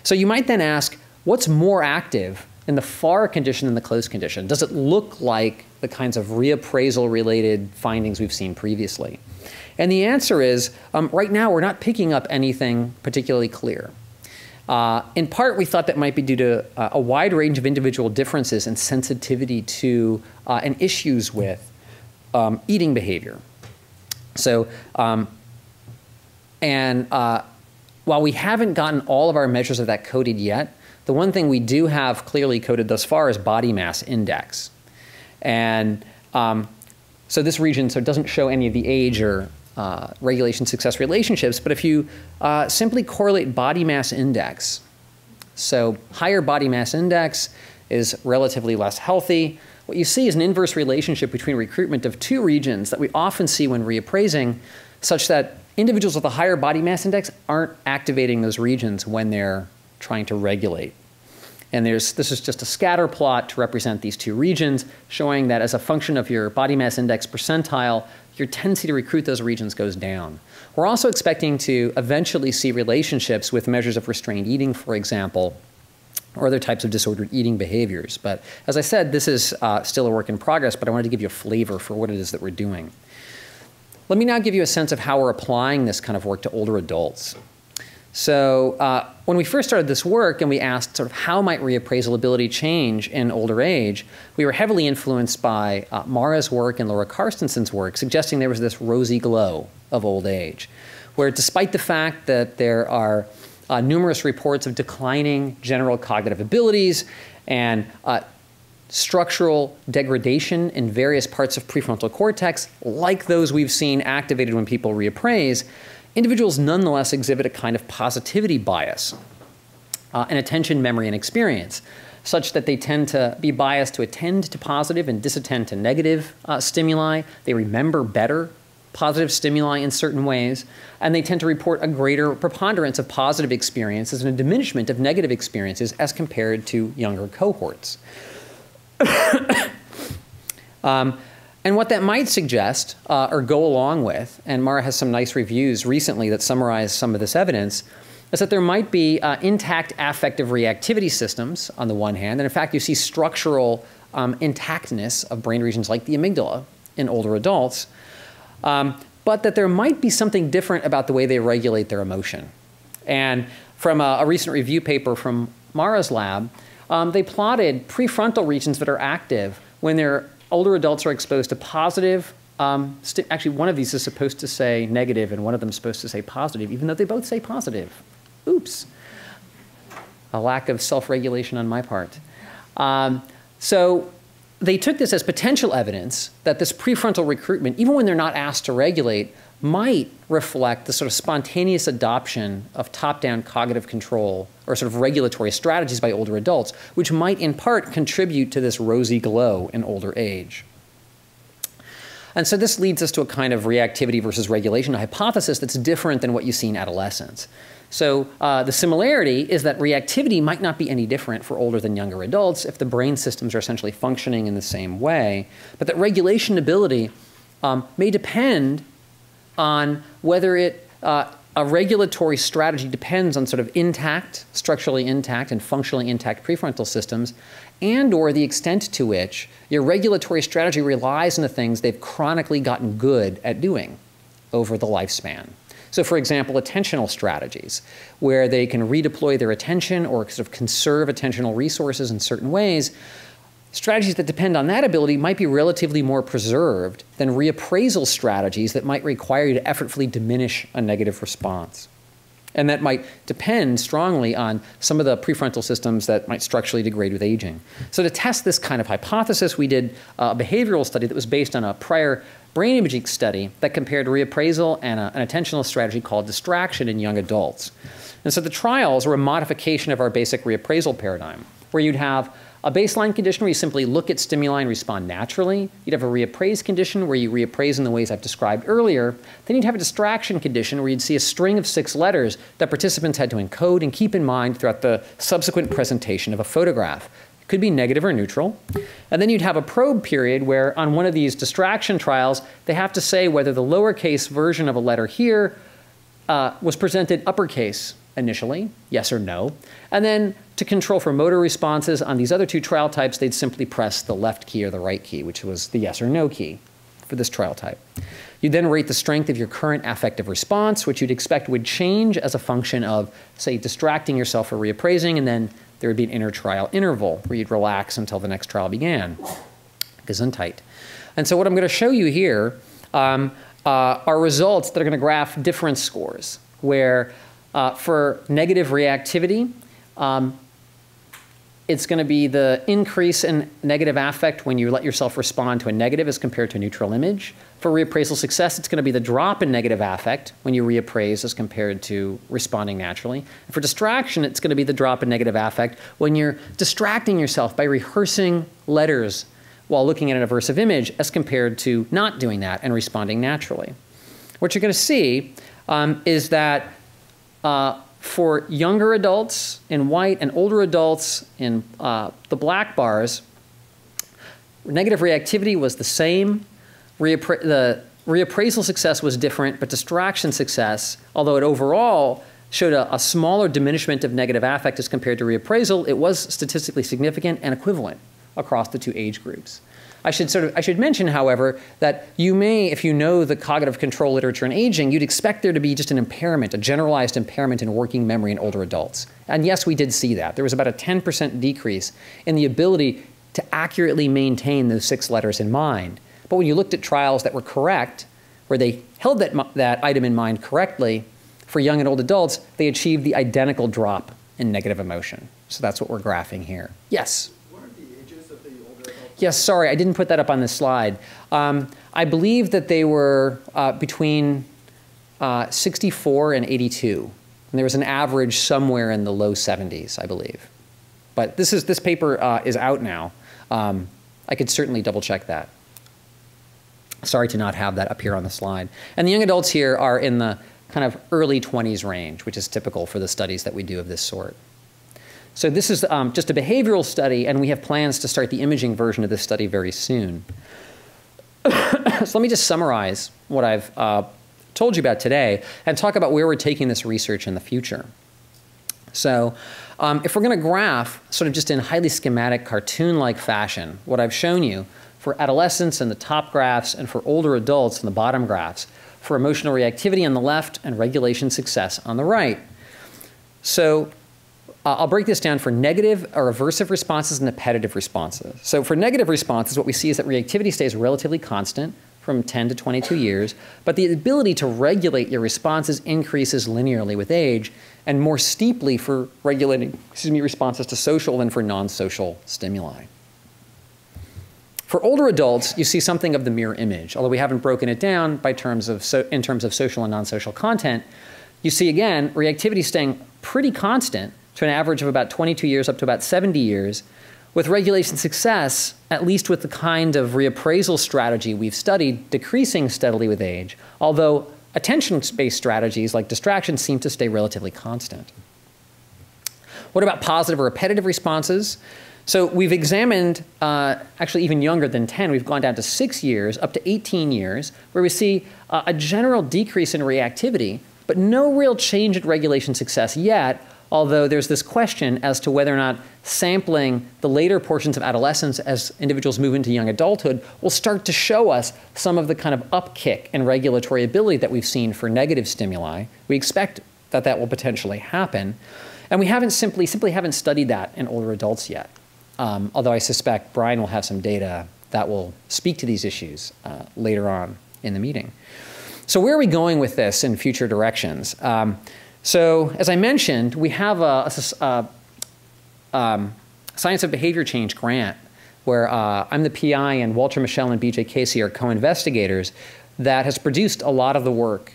So you might then ask, what's more active in the far condition than the close condition? Does it look like the kinds of reappraisal-related findings we've seen previously? And the answer is, right now we're not picking up anything particularly clear. In part, we thought that might be due to a wide range of individual differences in sensitivity to and issues with eating behavior. So, while we haven't gotten all of our measures of that coded yet, the one thing we do have clearly coded thus far is body mass index. And so this region doesn't show any of the age or regulation success relationships, but if you simply correlate body mass index, so higher body mass index is relatively less healthy, what you see is an inverse relationship between recruitment of two regions that we often see when reappraising, such that individuals with a higher body mass index aren't activating those regions when they're trying to regulate. And this is just a scatter plot to represent these two regions, showing that as a function of your body mass index percentile, your tendency to recruit those regions goes down. We're also expecting to eventually see relationships with measures of restrained eating, for example, or other types of disordered eating behaviors. But as I said, this is still a work in progress, but I wanted to give you a flavor for what it is that we're doing. Let me now give you a sense of how we're applying this kind of work to older adults. So when we first started this work and we asked sort of how might reappraisal ability change in older age, we were heavily influenced by Mara's work and Laura Carstenson's work, suggesting there was this rosy glow of old age, where despite the fact that there are numerous reports of declining general cognitive abilities and structural degradation in various parts of prefrontal cortex, like those we've seen activated when people reappraise, individuals nonetheless exhibit a kind of positivity bias in attention, memory, and experience, such that they tend to be biased to attend to positive and disattend to negative stimuli. They remember better positive stimuli in certain ways, and they tend to report a greater preponderance of positive experiences and a diminishment of negative experiences as compared to younger cohorts. And what that might suggest, or go along with, and Mara has some nice reviews recently that summarize some of this evidence, is that there might be intact affective reactivity systems on the one hand, and in fact you see structural intactness of brain regions like the amygdala in older adults, but that there might be something different about the way they regulate their emotion. And from a recent review paper from Mara's lab, they plotted prefrontal regions that are active when their older adults are exposed to positive. Actually, one of these is supposed to say negative and one of them is supposed to say positive, even though they both say positive. Oops. A lack of self-regulation on my part. So they took this as potential evidence that this prefrontal recruitment, even when they're not asked to regulate, might reflect the sort of spontaneous adoption of top-down cognitive control or sort of regulatory strategies by older adults, which might in part contribute to this rosy glow in older age. And so this leads us to a kind of reactivity versus regulation hypothesis that's different than what you see in adolescence. So the similarity is that reactivity might not be any different for older than younger adults if the brain systems are essentially functioning in the same way, but that regulation ability may depend on whether a regulatory strategy depends on sort of intact, structurally intact and functionally intact prefrontal systems, and or the extent to which your regulatory strategy relies on the things they've chronically gotten good at doing over the lifespan. So for example, attentional strategies, where they can redeploy their attention or sort of conserve attentional resources in certain ways. Strategies that depend on that ability might be relatively more preserved than reappraisal strategies that might require you to effortfully diminish a negative response. And that might depend strongly on some of the prefrontal systems that might structurally degrade with aging. So to test this kind of hypothesis, we did a behavioral study that was based on a prior brain imaging study that compared reappraisal and an attentional strategy called distraction in young adults. And so the trials were a modification of our basic reappraisal paradigm, where you'd have a baseline condition where you simply look at stimuli and respond naturally. You'd have a reappraise condition where you reappraise in the ways I've described earlier. Then you'd have a distraction condition where you'd see a string of 6 letters that participants had to encode and keep in mind throughout the subsequent presentation of a photograph. It could be negative or neutral. And then you'd have a probe period where on one of these distraction trials, they have to say whether the lowercase version of a letter here was presented uppercase initially, yes or no. And then to control for motor responses on these other 2 trial types, they'd simply press the left key or the right key, which was the yes or no key for this trial type. You'd then rate the strength of your current affective response, which you'd expect would change as a function of, say, distracting yourself or reappraising, and then there would be an inter-trial interval where you'd relax until the next trial began. Gesundheit. And so what I'm going to show you here are results that are going to graph difference scores, where for negative reactivity, it's going to be the increase in negative affect when you let yourself respond to a negative as compared to a neutral image. For reappraisal success, it's going to be the drop in negative affect when you reappraise as compared to responding naturally. And for distraction, it's going to be the drop in negative affect when you're distracting yourself by rehearsing letters while looking at an aversive image as compared to not doing that and responding naturally. What you're going to see is that for younger adults in white and older adults in the black bars, negative reactivity was the same. The reappraisal success was different, but distraction success, although it overall showed a smaller diminishment of negative affect as compared to reappraisal, it was statistically significant and equivalent across the 2 age groups. I should mention, however, that you may, if you know the cognitive control literature in aging, you'd expect there to be just an impairment, a generalized impairment in working memory in older adults. And yes, we did see that. There was about a 10% decrease in the ability to accurately maintain those 6 letters in mind. But when you looked at trials that were correct, where they held that item in mind correctly, for young and old adults, they achieved the identical drop in negative emotion. So that's what we're graphing here. Yes? Yes, sorry, I didn't put that up on this slide. I believe that they were between 64 and 82. And there was an average somewhere in the low 70s, I believe. But this paper is out now. I could certainly double check that. Sorry to not have that up here on the slide. And the young adults here are in the kind of early 20s range, which is typical for the studies that we do of this sort. So this is just a behavioral study, and we have plans to start the imaging version of this study very soon. So let me just summarize what I've told you about today and talk about where we're taking this research in the future. So if we're going to graph, sort of just in highly schematic, cartoon-like fashion, what I've shown you for adolescents in the top graphs and for older adults in the bottom graphs, for emotional reactivity on the left and regulation success on the right. So I'll break this down for negative or aversive responses and appetitive responses. So for negative responses, what we see is that reactivity stays relatively constant from 10 to 22 years, but the ability to regulate your responses increases linearly with age and more steeply for regulating responses to social than for non-social stimuli. For older adults, you see something of the mirror image, although we haven't broken it down in terms of social and non-social content. You see, again, reactivity staying pretty constant to an average of about 22 years up to about 70 years, with regulation success, at least with the kind of reappraisal strategy we've studied, decreasing steadily with age, although attention-based strategies like distraction seem to stay relatively constant. What about positive or repetitive responses? So we've examined, actually even younger than 10, we've gone down to 6 years, up to 18 years, where we see a general decrease in reactivity, but no real change in regulation success yet, although there's this question as to whether or not sampling the later portions of adolescence as individuals move into young adulthood will start to show us some of the kind of upkick in regulatory ability that we've seen for negative stimuli. We expect that that will potentially happen. And we haven't simply haven't studied that in older adults yet, although I suspect Brian will have some data that will speak to these issues later on in the meeting. So where are we going with this in future directions? So as I mentioned, we have a Science of Behavior Change grant where I'm the PI and Walter Mischel and BJ Casey are co-investigators that has produced a lot of the work,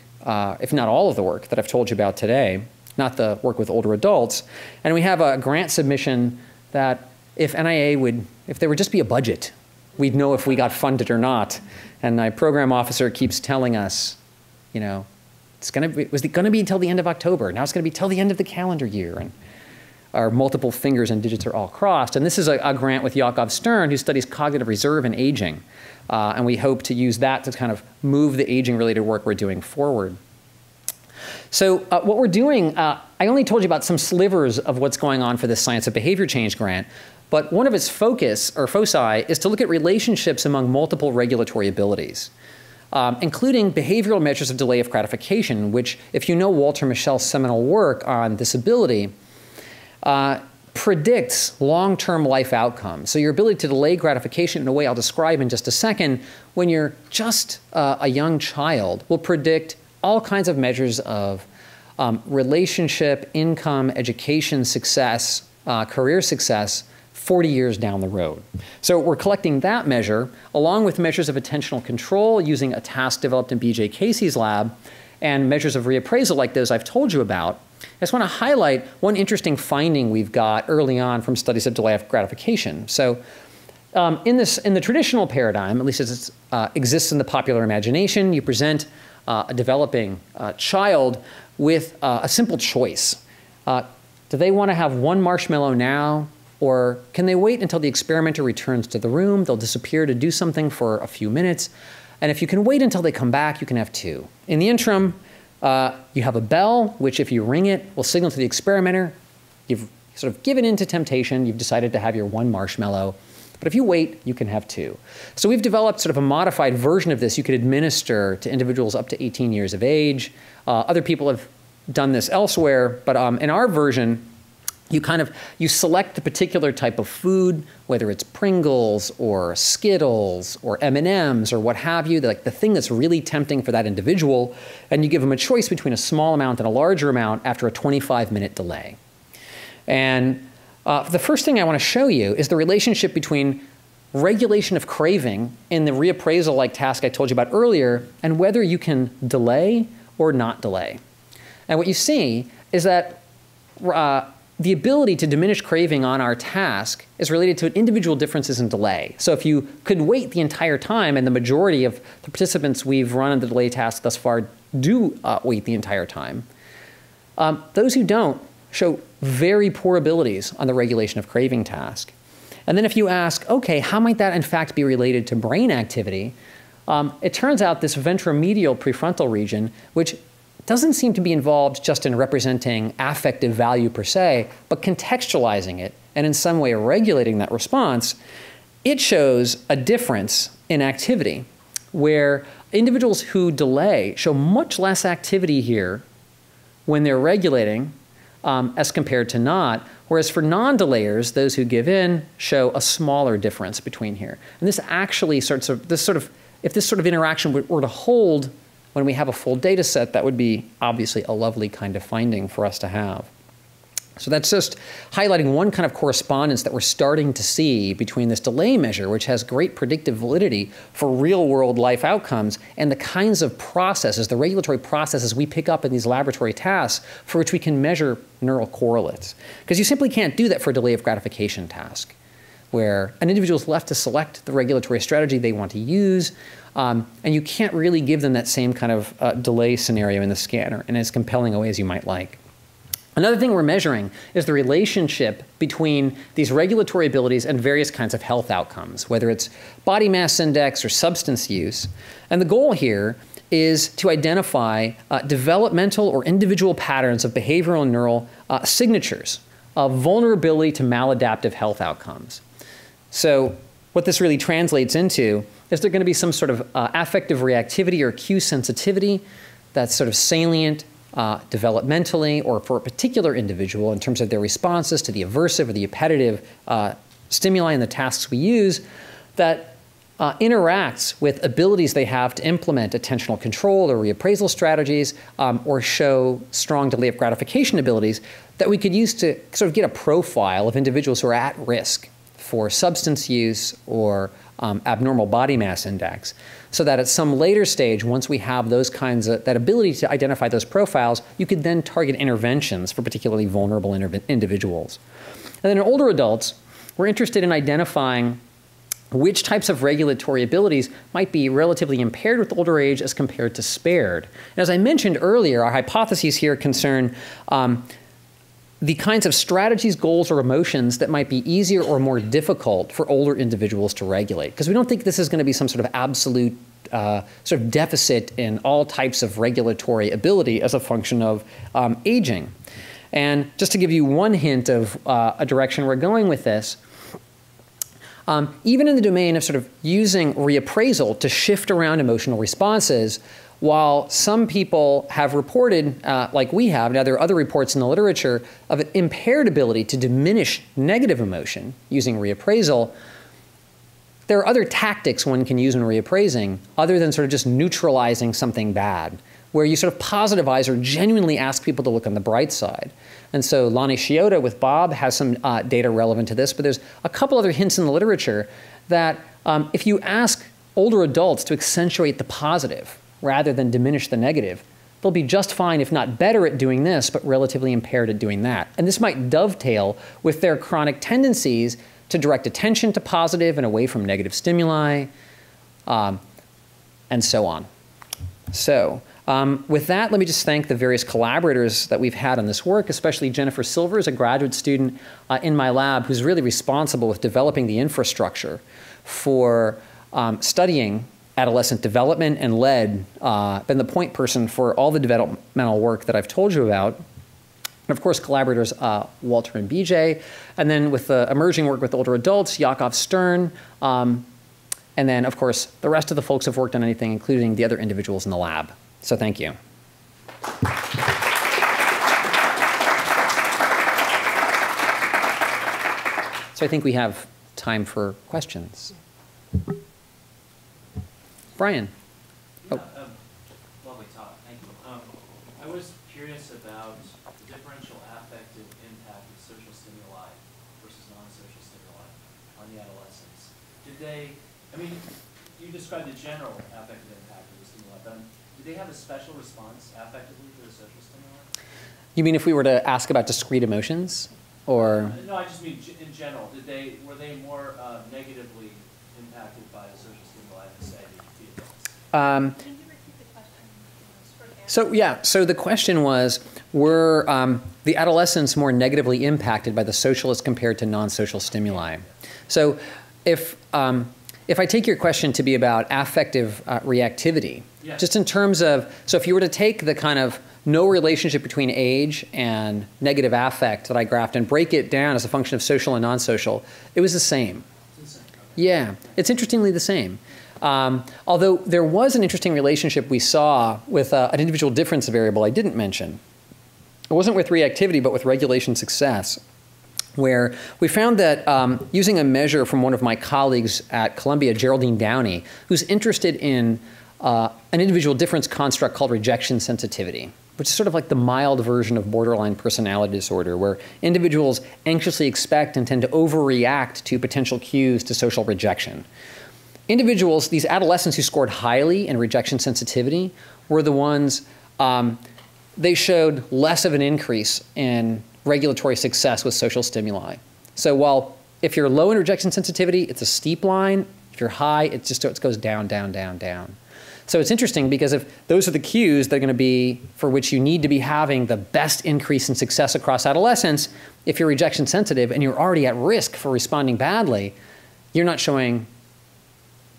if not all of the work that I've told you about today, not the work with older adults. And we have a grant submission that if NIA would, if there would just be a budget, we'd know if we got funded or not. And my program officer keeps telling us, you know, it's going to be until the end of October. Now it's going to be till the end of the calendar year. And our multiple fingers and digits are all crossed. And this is a grant with Jakob Stern, who studies cognitive reserve and aging. And we hope to use that to kind of move the aging-related work we're doing forward. So what we're doing, I only told you about some slivers of what's going on for this Science of Behavior Change grant. But one of its focus, or foci, is to look at relationships among multiple regulatory abilities, including behavioral measures of delay of gratification, which, if you know Walter Mischel's seminal work on this ability, predicts long-term life outcomes. So your ability to delay gratification in a way I'll describe in just a second, when you're just a young child, will predict all kinds of measures of relationship, income, education success, career success, 40 years down the road. So we're collecting that measure along with measures of attentional control using a task developed in BJ Casey's lab and measures of reappraisal like those I've told you about. I just want to highlight one interesting finding we've got early on from studies of delay of gratification. So in the traditional paradigm, at least as it exists in the popular imagination, you present a developing child with a simple choice. Do they want to have one marshmallow now? Or can they wait until the experimenter returns to the room? They'll disappear to do something for a few minutes. And if you can wait until they come back, you can have two. In the interim, you have a bell, which if you ring it, will signal to the experimenter. You've sort of given in to temptation. You've decided to have your one marshmallow. But if you wait, you can have two. So we've developed sort of a modified version of this you could administer to individuals up to 18 years of age. Other people have done this elsewhere. But in our version, you select the particular type of food, whether it's Pringles or Skittles or M&Ms or what have you, like the thing that's really tempting for that individual, and you give them a choice between a small amount and a larger amount after a 25-minute delay. And the first thing I want to show you is the relationship between regulation of craving in the reappraisal-like task I told you about earlier and whether you can delay or not delay. And what you see is that the ability to diminish craving on our task is related to individual differences in delay. So if you could wait the entire time, and the majority of the participants we've run on the delay task thus far do wait the entire time, those who don't show very poor abilities on the regulation of craving task. And then if you ask, okay, how might that in fact be related to brain activity? It turns out this ventromedial prefrontal region, which doesn't seem to be involved just in representing affective value per se, but contextualizing it and in some way regulating that response, it shows a difference in activity where individuals who delay show much less activity here when they're regulating as compared to not, whereas for non-delayers, those who give in show a smaller difference between here. And this actually if this sort of interaction were to hold when we have a full data set, that would be obviously a lovely kind of finding for us to have. So that's just highlighting one kind of correspondence that we're starting to see between this delay measure, which has great predictive validity for real-world life outcomes, and the kinds of processes, the regulatory processes we pick up in these laboratory tasks for which we can measure neural correlates. Because you simply can't do that for a delay of gratification task, where an individual is left to select the regulatory strategy they want to use, and you can't really give them that same kind of delay scenario in the scanner in as compelling a way as you might like. Another thing we're measuring is the relationship between these regulatory abilities and various kinds of health outcomes, whether it's body mass index or substance use. And the goal here is to identify developmental or individual patterns of behavioral and neural signatures of vulnerability to maladaptive health outcomes. So what this really translates into is there going to be some sort of affective reactivity or cue sensitivity that's sort of salient developmentally or for a particular individual in terms of their responses to the aversive or the appetitive stimuli and the tasks we use that interacts with abilities they have to implement attentional control or reappraisal strategies or show strong delay of gratification abilities that we could use to sort of get a profile of individuals who are at risk for substance use or abnormal body mass index, so that at some later stage, once we have those kinds of, that ability to identify those profiles, you could then target interventions for particularly vulnerable individuals. And then in older adults, we're interested in identifying which types of regulatory abilities might be relatively impaired with older age as compared to spared. And as I mentioned earlier, our hypotheses here concern the kinds of strategies, goals, or emotions that might be easier or more difficult for older individuals to regulate. Because we don't think this is going to be some sort of absolute sort of deficit in all types of regulatory ability as a function of aging. And just to give you one hint of a direction we're going with this, even in the domain of sort of using reappraisal to shift around emotional responses, while some people have reported, like we have, now there are other reports in the literature, of an impaired ability to diminish negative emotion using reappraisal, there are other tactics one can use in reappraising other than sort of just neutralizing something bad, where you sort of positivize or genuinely ask people to look on the bright side. And so Lonnie Sciotta with Bob has some data relevant to this, but there's a couple other hints in the literature that if you ask older adults to accentuate the positive rather than diminish the negative, they'll be just fine, if not better at doing this, but relatively impaired at doing that. And this might dovetail with their chronic tendencies to direct attention to positive and away from negative stimuli, and so on. So with that, let me just thank the various collaborators that we've had on this work, especially Jennifer Silvers, a graduate student in my lab who's really responsible with developing the infrastructure for studying adolescent development and led, been the point person for all the developmental work that I've told you about. And of course, collaborators Walter and BJ, and then with the emerging work with older adults, Yakov Stern, and then of course, the rest of the folks have worked on anything, including the other individuals in the lab. So thank you. So I think we have time for questions. Brian. Yeah, lovely talk, thank you. I was curious about the differential affective impact of social stimuli versus non-social stimuli on the adolescents. Did they, I mean, you described the general affective impact of the stimuli, but did they have a special response affectively to the social stimuli? You mean if we were to ask about discrete emotions, or? No, I just mean in general. Were they more negatively impacted by the social stimuli than, say, the adults? Can you repeat the question? So yeah, so the question was, were the adolescents more negatively impacted by the social as compared to non-social stimuli? So if I take your question to be about affective reactivity, yes. Just in terms of, so if you were to take the kind of no relationship between age and negative affect that I graphed and break it down as a function of social and non-social, it was the same. It's the same. Okay. Yeah, it's interestingly the same. Although there was an interesting relationship we saw with an individual difference variable I didn't mention. It wasn't with reactivity, but with regulation success, where we found that using a measure from one of my colleagues at Columbia, Geraldine Downey, who's interested in an individual difference construct called rejection sensitivity, which is sort of like the mild version of borderline personality disorder, where individuals anxiously expect and tend to overreact to potential cues to social rejection. Individuals, these adolescents who scored highly in rejection sensitivity, were the ones, they showed less of an increase in regulatory success with social stimuli. So while if you're low in rejection sensitivity, it's a steep line. If you're high, it goes down, down, down, down. So it's interesting because if those are the cues that are going to be for which you need to be having the best increase in success across adolescence, if you're rejection sensitive and you're already at risk for responding badly, you're not showing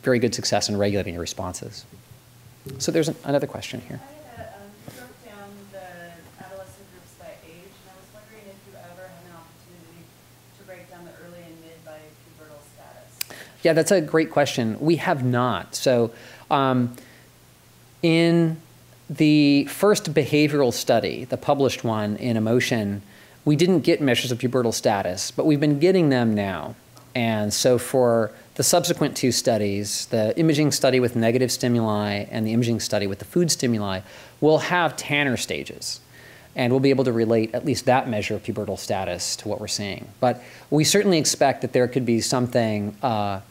very good success in regulating your responses. So there's another question here. I had broke down the adolescent groups by age, and I was wondering if you ever had an opportunity to break down the early and mid by pubertal status. Yeah, that's a great question. We have not. So in the first behavioral study, the published one in Emotion, we didn't get measures of pubertal status, but we've been getting them now. And so for the subsequent two studies, the imaging study with negative stimuli and the imaging study with the food stimuli, we'll have Tanner stages. And we'll be able to relate at least that measure of pubertal status to what we're seeing. But we certainly expect that there could be something, to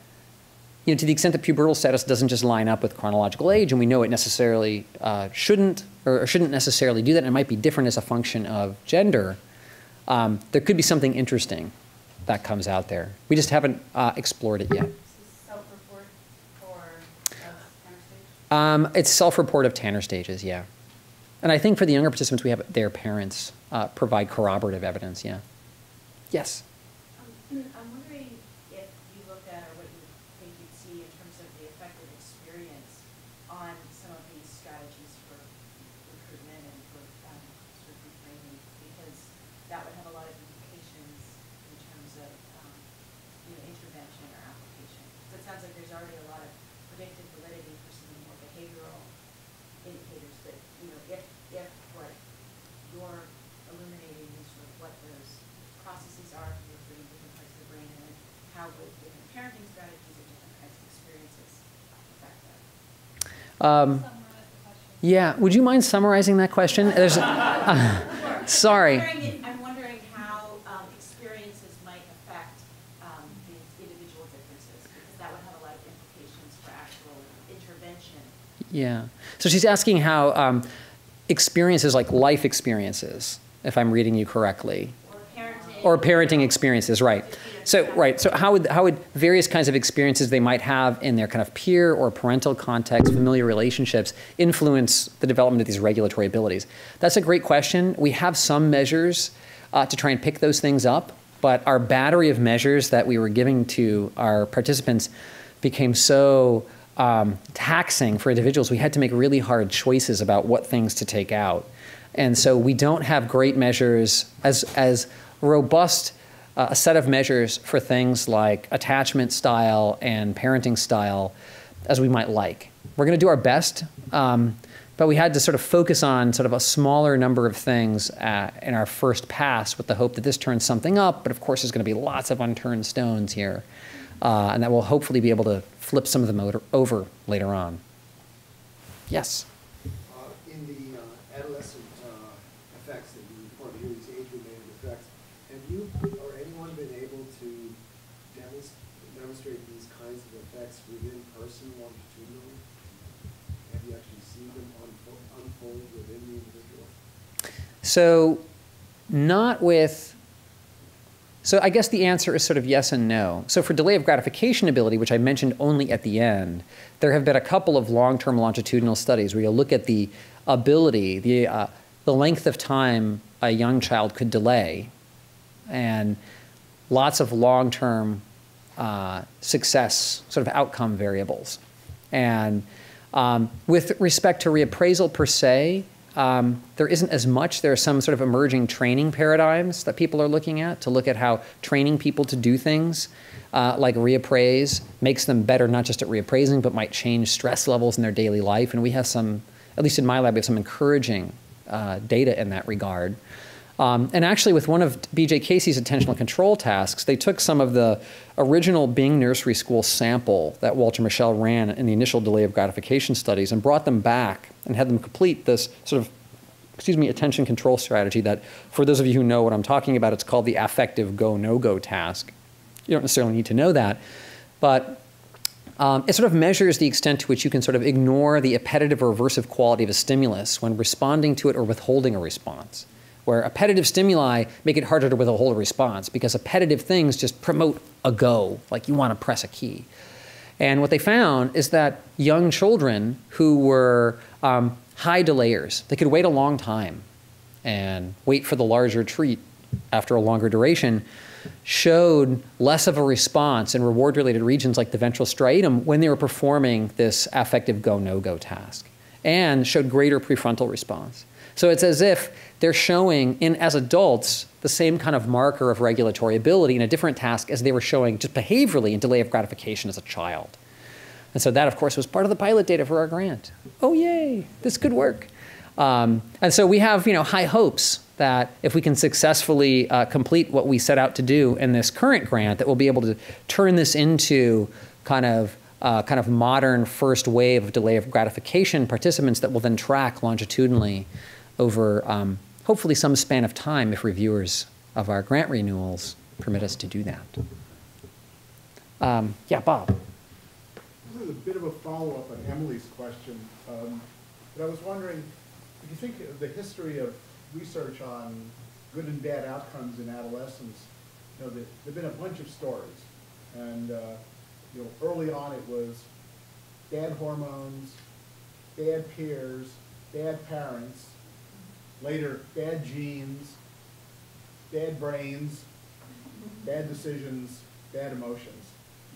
the extent that pubertal status doesn't just line up with chronological age, and we know it necessarily shouldn't necessarily do that, and it might be different as a function of gender, there could be something interesting that comes out there. We just haven't explored it yet. Self-report for Tanner stage? It's self-report of Tanner stages, yeah. And I think for the younger participants, we have their parents provide corroborative evidence, yeah. Yes? I'm wondering if you looked at, or what you think you'd see in terms of the effect of experience on some of these strategies for recruitment and for sort of reframing, because that would have a lot of implications in terms of intervention or application. So it sounds like there's already a lot of predictive validity for some of the more behavioral indicators that, if what you're illuminating is sort of what those processes are for recruiting different parts of the brain, and then how would different parenting strategies or different kinds of experiences affect that? Summarize the question. Yeah, would you mind summarizing that question? There's, sorry. I'm wondering how experiences might affect the individual differences, because that would have a lot of implications for actual intervention. Yeah. So she's asking how experiences like life experiences, if I'm reading you correctly, or parenting experiences, right? So how would various kinds of experiences they might have in their kind of peer or parental context, familiar relationships, influence the development of these regulatory abilities? That's a great question. We have some measures to try and pick those things up, but our battery of measures that we were giving to our participants became so taxing for individuals. We had to make really hard choices about what things to take out. And so we don't have great measures, as robust a set of measures for things like attachment style and parenting style as we might like. We're going to do our best, but we had to sort of focus on sort of a smaller number of things in our first pass with the hope that this turns something up, but of course there's going to be lots of unturned stones here, and that we'll hopefully be able to flip some of them over later on. Yes? In the adolescent effects that you report here, these age-related effects, have you or anyone been able to demonstrate these kinds of effects within person longitudinally? Have you actually seen them unfold within the individual? So not with... So I guess the answer is sort of yes and no. So for delay of gratification ability, which I mentioned only at the end, there have been a couple of long-term longitudinal studies where you look at the ability, the length of time a young child could delay, and lots of long-term success sort of outcome variables. And with respect to reappraisal per se, there isn't as much. There are some sort of emerging training paradigms that people are looking at to look at how training people to do things like reappraise makes them better, not just at reappraising, but might change stress levels in their daily life. And we have some, at least in my lab, we have some encouraging data in that regard. And actually, with one of B.J. Casey's attentional control tasks, they took some of the original Bing Nursery School sample that Walter Michel ran in the initial delay of gratification studies and brought them back and had them complete this sort of, attention control strategy that, for those of you who know what I'm talking about, it's called the affective go-no-go task. You don't necessarily need to know that, but it sort of measures the extent to which you can sort of ignore the appetitive or aversive quality of a stimulus when responding to it or withholding a response, where appetitive stimuli make it harder to withhold a response because appetitive things just promote a go, like you want to press a key. And what they found is that young children who were high delayers, they could wait a long time and wait for the larger treat after a longer duration, showed less of a response in reward-related regions like the ventral striatum when they were performing this affective go-no-go task. and showed greater prefrontal response. So it's as if they're showing, as adults, the same kind of marker of regulatory ability in a different task as they were showing just behaviorally in delay of gratification as a child. And so that, of course, was part of the pilot data for our grant. Oh, yay, this could work. And so we have, high hopes that if we can successfully complete what we set out to do in this current grant, that we'll be able to turn this into kind of modern first wave of delay of gratification participants that will then track longitudinally over hopefully some span of time if reviewers of our grant renewals permit us to do that. Yeah, Bob. This is a bit of a follow-up on Emily's question, but I was wondering, if you think of the history of research on good and bad outcomes in adolescence, there have been a bunch of stories, and early on it was bad hormones, bad peers, bad parents, later bad genes, bad brains, bad decisions, bad emotions.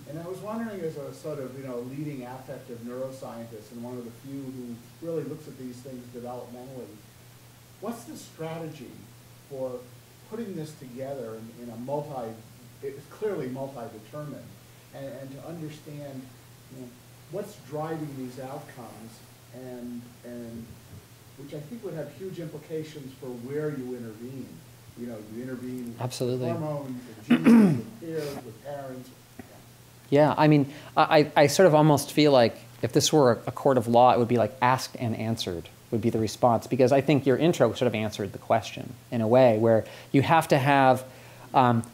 And I was wondering, as a sort of leading affective neuroscientist and one of the few who really looks at these things developmentally, what's the strategy for putting this together in a it's clearly multi-determined, and to understand what's driving these outcomes, and which I think would have huge implications for where you intervene. You intervene Absolutely. with hormones, with genes, with peers, with parents. Yeah, I mean, I sort of almost feel like if this were a court of law, it would be like asked and answered would be the response, because I think your intro sort of answered the question in a way where you have to have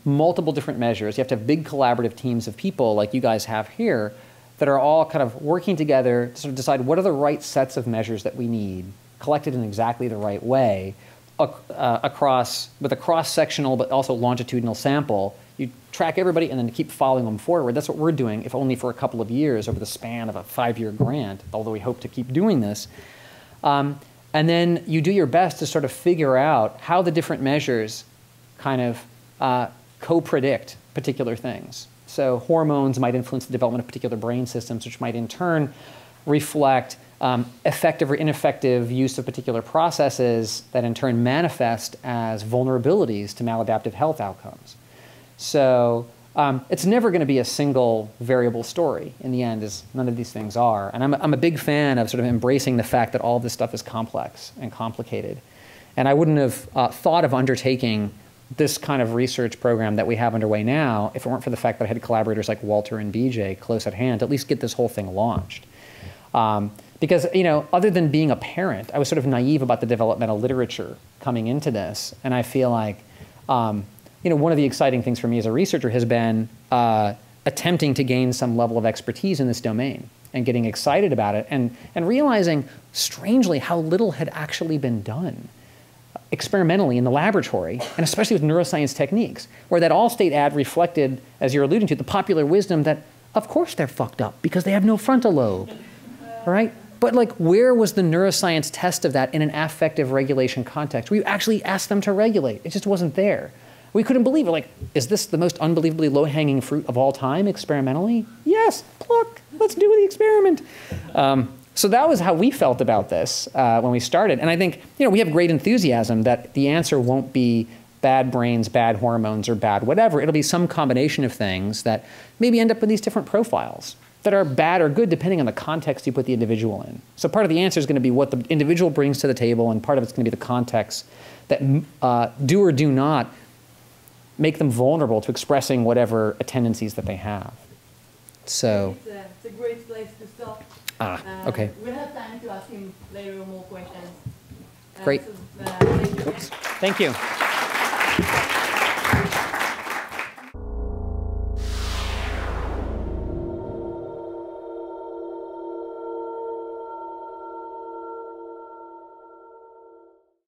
multiple different measures. You have to have big collaborative teams of people like you guys have here that are all kind of working together to sort of decide what are the right sets of measures that we need, collected in exactly the right way, with a cross-sectional but also longitudinal sample. You track everybody and then keep following them forward. That's what we're doing, if only for a couple of years over the span of a 5-year grant, although we hope to keep doing this. And then you do your best to sort of figure out how the different measures kind of co-predict particular things. So hormones might influence the development of particular brain systems, which might in turn reflect effective or ineffective use of particular processes that in turn manifest as vulnerabilities to maladaptive health outcomes. So it's never going to be a single variable story in the end, as none of these things are. And I'm a big fan of sort of embracing the fact that all of this stuff is complex and complicated. And I wouldn't have thought of undertaking this kind of research program that we have underway now if it weren't for the fact that I had collaborators like Walter and BJ close at hand to at least get this whole thing launched. Because, other than being a parent, I was sort of naive about the developmental literature coming into this. And I feel like, one of the exciting things for me as a researcher has been attempting to gain some level of expertise in this domain and getting excited about it and realizing, strangely, how little had actually been done experimentally in the laboratory, and especially with neuroscience techniques, where that Allstate ad reflected, as you're alluding to, the popular wisdom that, of course they're fucked up because they have no frontal lobe, right? But where was the neuroscience test of that in an affective regulation context where you actually asked them to regulate? It just wasn't there. We couldn't believe it. Is this the most unbelievably low-hanging fruit of all time experimentally? Yes, pluck, let's do the experiment. So that was how we felt about this when we started. And I think, we have great enthusiasm that the answer won't be bad brains, bad hormones, or bad whatever. It'll be some combination of things that maybe end up with these different profiles that are bad or good depending on the context you put the individual in. So part of the answer is going to be what the individual brings to the table, and part of it's going to be the context that do or do not make them vulnerable to expressing whatever tendencies that they have. So it's a great place to stop. Okay. We'll have time to ask him later more questions. Great. Thank you. Thank you.